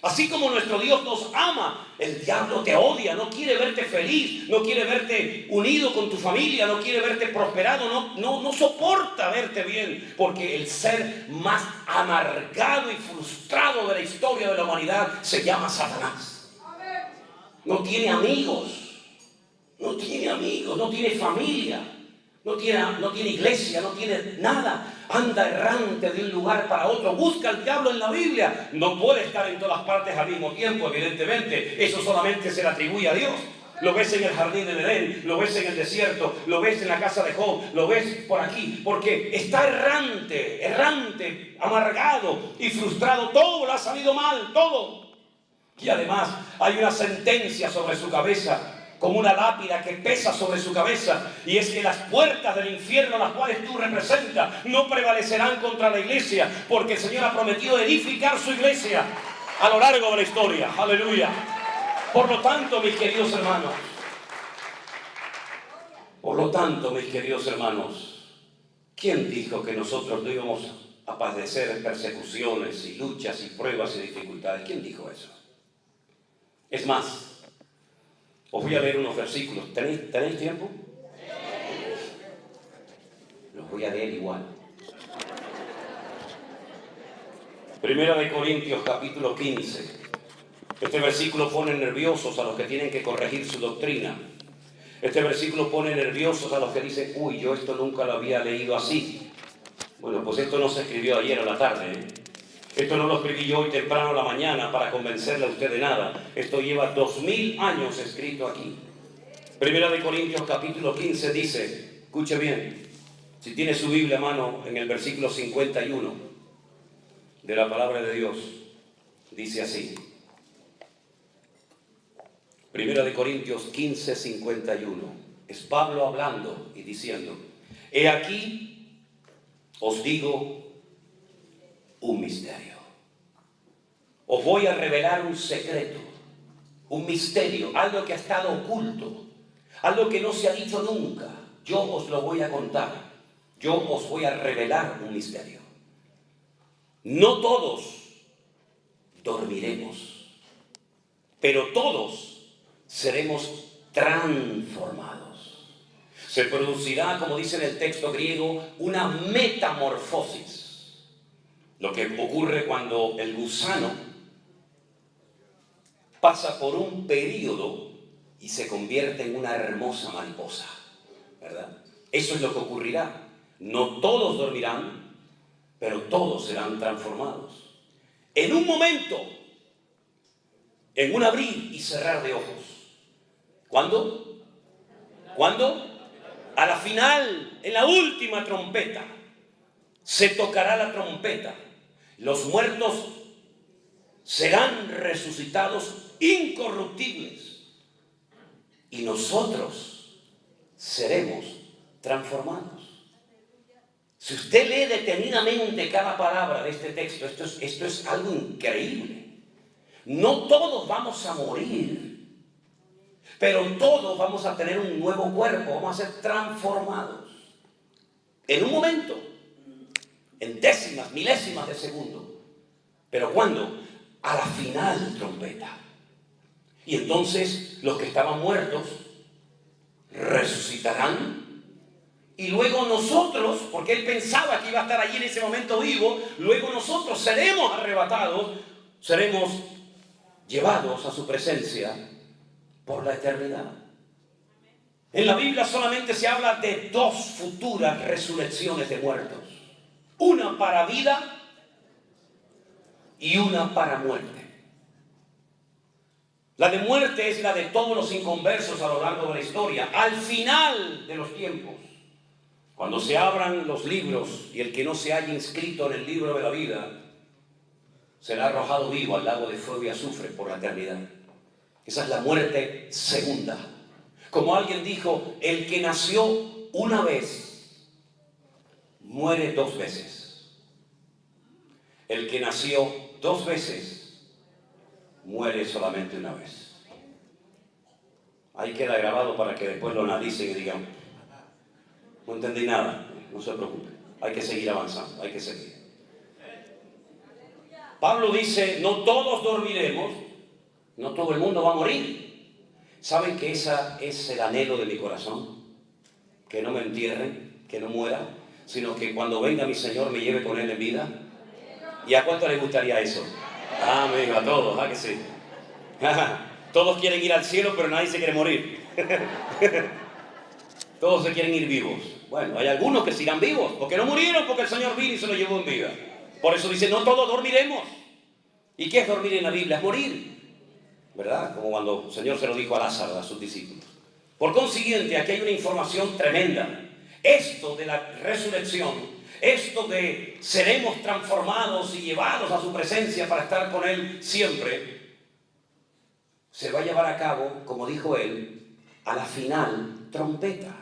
Así como nuestro Dios nos ama, el diablo te odia, no quiere verte feliz, no quiere verte unido con tu familia, no quiere verte prosperado, no soporta verte bien, porque el ser más amargado y frustrado de la historia de la humanidad se llama Satanás. No tiene amigos, no tiene familia, no tiene iglesia, no tiene nada. Anda errante de un lugar para otro. Busca al diablo en la Biblia. No puede estar en todas partes al mismo tiempo, evidentemente. Eso solamente se le atribuye a Dios. Lo ves en el jardín de Edén, lo ves en el desierto, lo ves en la casa de Job, lo ves por aquí, porque está errante, amargado y frustrado. Todo le ha salido mal, todo. Y además hay una sentencia sobre su cabeza, como una lápida que pesa sobre su cabeza, y es que las puertas del infierno, las cuales tú representas, no prevalecerán contra la iglesia, porque el Señor ha prometido edificar su iglesia a lo largo de la historia. Aleluya. Por lo tanto, mis queridos hermanos, ¿quién dijo que nosotros no íbamos a padecer persecuciones y luchas y pruebas y dificultades? ¿Quién dijo eso? Es más, os voy a leer unos versículos. ¿Tenéis tiempo? Los voy a leer igual. Primera de Corintios, capítulo 15. Este versículo pone nerviosos a los que tienen que corregir su doctrina. Este versículo pone nerviosos a los que dicen, uy, yo esto nunca lo había leído así. Bueno, pues esto no se escribió ayer a la tarde, ¿eh? Esto no lo escribí yo hoy temprano a la mañana para convencerle a usted de nada. Esto lleva 2000 años escrito aquí. Primera de Corintios capítulo 15 dice, escuche bien, si tiene su Biblia a mano, en el versículo 51 de la palabra de Dios, dice así. Primera de Corintios 15, 51. Es Pablo hablando y diciendo, he aquí, os digo un misterio. Os voy a revelar un secreto, un misterio, algo que ha estado oculto, algo que no se ha dicho nunca. Yo os lo voy a contar. Yo os voy a revelar un misterio. No todos dormiremos, pero todos seremos transformados. Se producirá, como dice en el texto griego, una metamorfosis. Lo que ocurre cuando el gusano pasa por un periodo y se convierte en una hermosa mariposa, ¿verdad? Eso es lo que ocurrirá. No todos dormirán, pero todos serán transformados. En un momento, en un abrir y cerrar de ojos. ¿Cuándo? ¿Cuándo? A la final, en la última trompeta, se tocará la trompeta. Los muertos serán resucitados incorruptibles y nosotros seremos transformados. Si usted lee detenidamente cada palabra de este texto, esto es algo increíble. No todos vamos a morir, pero todos vamos a tener un nuevo cuerpo, vamos a ser transformados. En un momento, en décimas, milésimas de segundo. ¿Pero cuándo? A la final trompeta. Y entonces los que estaban muertos resucitarán. Y luego nosotros, porque él pensaba que iba a estar allí en ese momento vivo, luego nosotros seremos arrebatados, seremos llevados a su presencia por la eternidad. En la Biblia solamente se habla de 2 futuras resurrecciones de muertos. una para vida y una para muerte. La de muerte es la de todos los inconversos a lo largo de la historia. Al final de los tiempos, cuando se abran los libros y el que no se haya inscrito en el libro de la vida será arrojado vivo al lago de fuego y azufre por la eternidad. Esa es la muerte segunda. Como alguien dijo, el que nació una vez muere dos veces. El que nació dos veces muere solamente una vez. Ahí queda grabado para que después lo analicen y digan, no entendí nada. No se preocupe, hay que seguir avanzando, hay que seguir. Pablo dice, no todos dormiremos, no todo el mundo va a morir. ¿Saben que ese es el anhelo de mi corazón? Que no me entierren, que no muera, sino que cuando venga mi Señor me lleve con Él en vida. ¿Y a cuánto les gustaría eso? Amigo, a todos, ¿ah que sí? Todos quieren ir al cielo, pero nadie se quiere morir. Todos se quieren ir vivos. Bueno, hay algunos que se irán vivos, porque no murieron, porque el Señor vino y se los llevó en vida. Por eso dice, no todos dormiremos. ¿Y qué es dormir en la Biblia? Es morir, ¿verdad? Como cuando el Señor se lo dijo a Lázaro, a sus discípulos. Por consiguiente, aquí hay una información tremenda. Esto de la resurrección, esto de seremos transformados y llevados a su presencia para estar con Él siempre, se va a llevar a cabo, como dijo Él, a la final trompeta.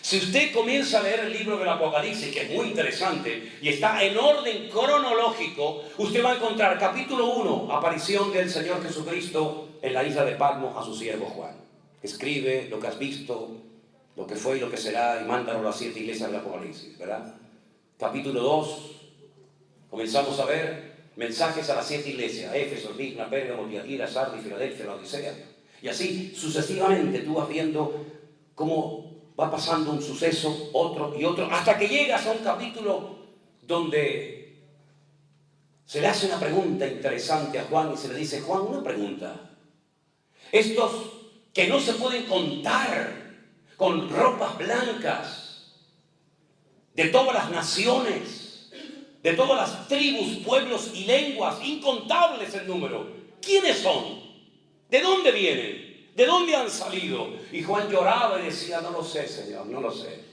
Si usted comienza a leer el libro del Apocalipsis, que es muy interesante y está en orden cronológico, usted va a encontrar capítulo 1, aparición del Señor Jesucristo en la isla de Patmos a su siervo Juan. Escribe lo que has visto, lo que fue y lo que será, y mándalo a las 7 iglesias del Apocalipsis, ¿verdad? Capítulo 2, comenzamos a ver mensajes a las 7 iglesias: Éfeso, Esmirna, Pérgamo, Tiatira, Sardis, Filadelfia, Laodicea. Y así sucesivamente tú vas viendo cómo va pasando un suceso, otro y otro, hasta que llegas a un capítulo donde se le hace una pregunta interesante a Juan y se le dice: Juan, una pregunta. Estos que no se pueden contar, con ropas blancas, de todas las naciones, de todas las tribus, pueblos y lenguas, incontables en número, ¿quiénes son? ¿De dónde vienen? ¿De dónde han salido? Y Juan lloraba y decía: no lo sé, Señor, no lo sé.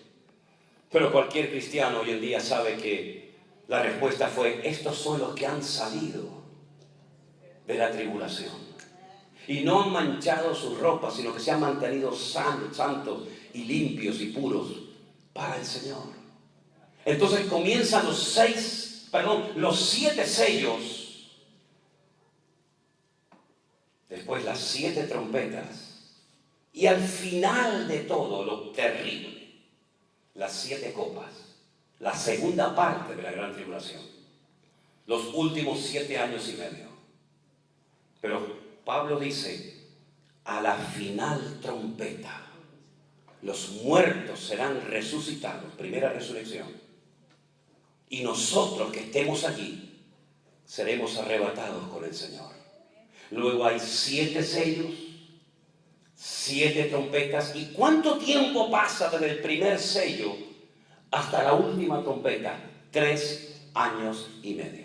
Pero cualquier cristiano hoy en día sabe que la respuesta fue: estos son los que han salido de la tribulación. Y no han manchado sus ropas, sino que se han mantenido santos y limpios y puros para el Señor. Entonces comienzan los 7 sellos. Después las 7 trompetas. Y al final de todo, lo terrible, las 7 copas. La segunda parte de la gran tribulación. Los últimos 7 años y medio. Pero Pablo dice: a la final trompeta, los muertos serán resucitados. Primera resurrección. Y nosotros que estemos allí, seremos arrebatados con el Señor. Luego hay 7 sellos, 7 trompetas. ¿Y cuánto tiempo pasa desde el primer sello hasta la última trompeta? 3 años y medio.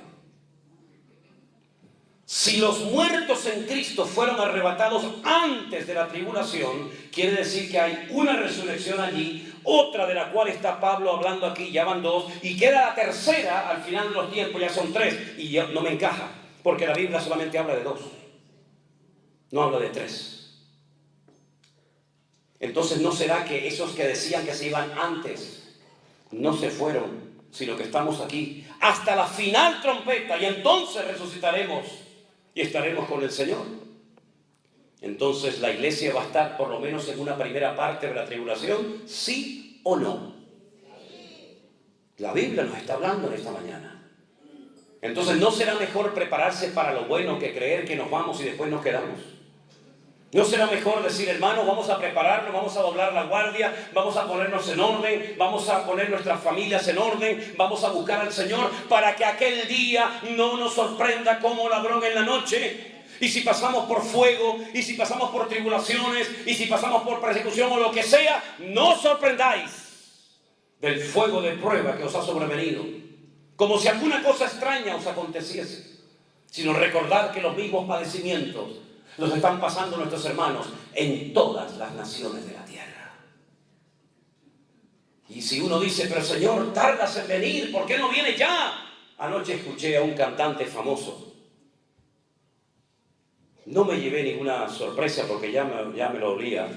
Si los muertos en Cristo fueron arrebatados antes de la tribulación, quiere decir que hay una resurrección allí, otra de la cual está Pablo hablando aquí, ya van 2, y queda la tercera al final de los tiempos, ya son 3, y ya no me encaja, porque la Biblia solamente habla de 2. No habla de 3. Entonces, ¿no será que esos que decían que se iban antes no se fueron, sino que estamos aquí hasta la final trompeta y entonces resucitaremos y estaremos con el Señor? Entonces, ¿la iglesia va a estar por lo menos en una primera parte de la tribulación? ¿Sí o no? La Biblia nos está hablando en esta mañana. Entonces, ¿no será mejor prepararse para lo bueno que creer que nos vamos y después nos quedamos? ¿No será mejor decir: hermanos, vamos a prepararnos, vamos a doblar la guardia, vamos a ponernos en orden, vamos a poner nuestras familias en orden, vamos a buscar al Señor para que aquel día no nos sorprenda como ladrón en la noche? Y si pasamos por fuego, y si pasamos por tribulaciones, y si pasamos por persecución o lo que sea, no os sorprendáis del fuego de prueba que os ha sobrevenido, como si alguna cosa extraña os aconteciese, sino recordad que los mismos padecimientos los están pasando nuestros hermanos en todas las naciones de la tierra. Y si uno dice, pero Señor, tardas en venir, ¿por qué no viene ya? Anoche escuché a un cantante famoso. No me llevé ninguna sorpresa porque ya me lo olía.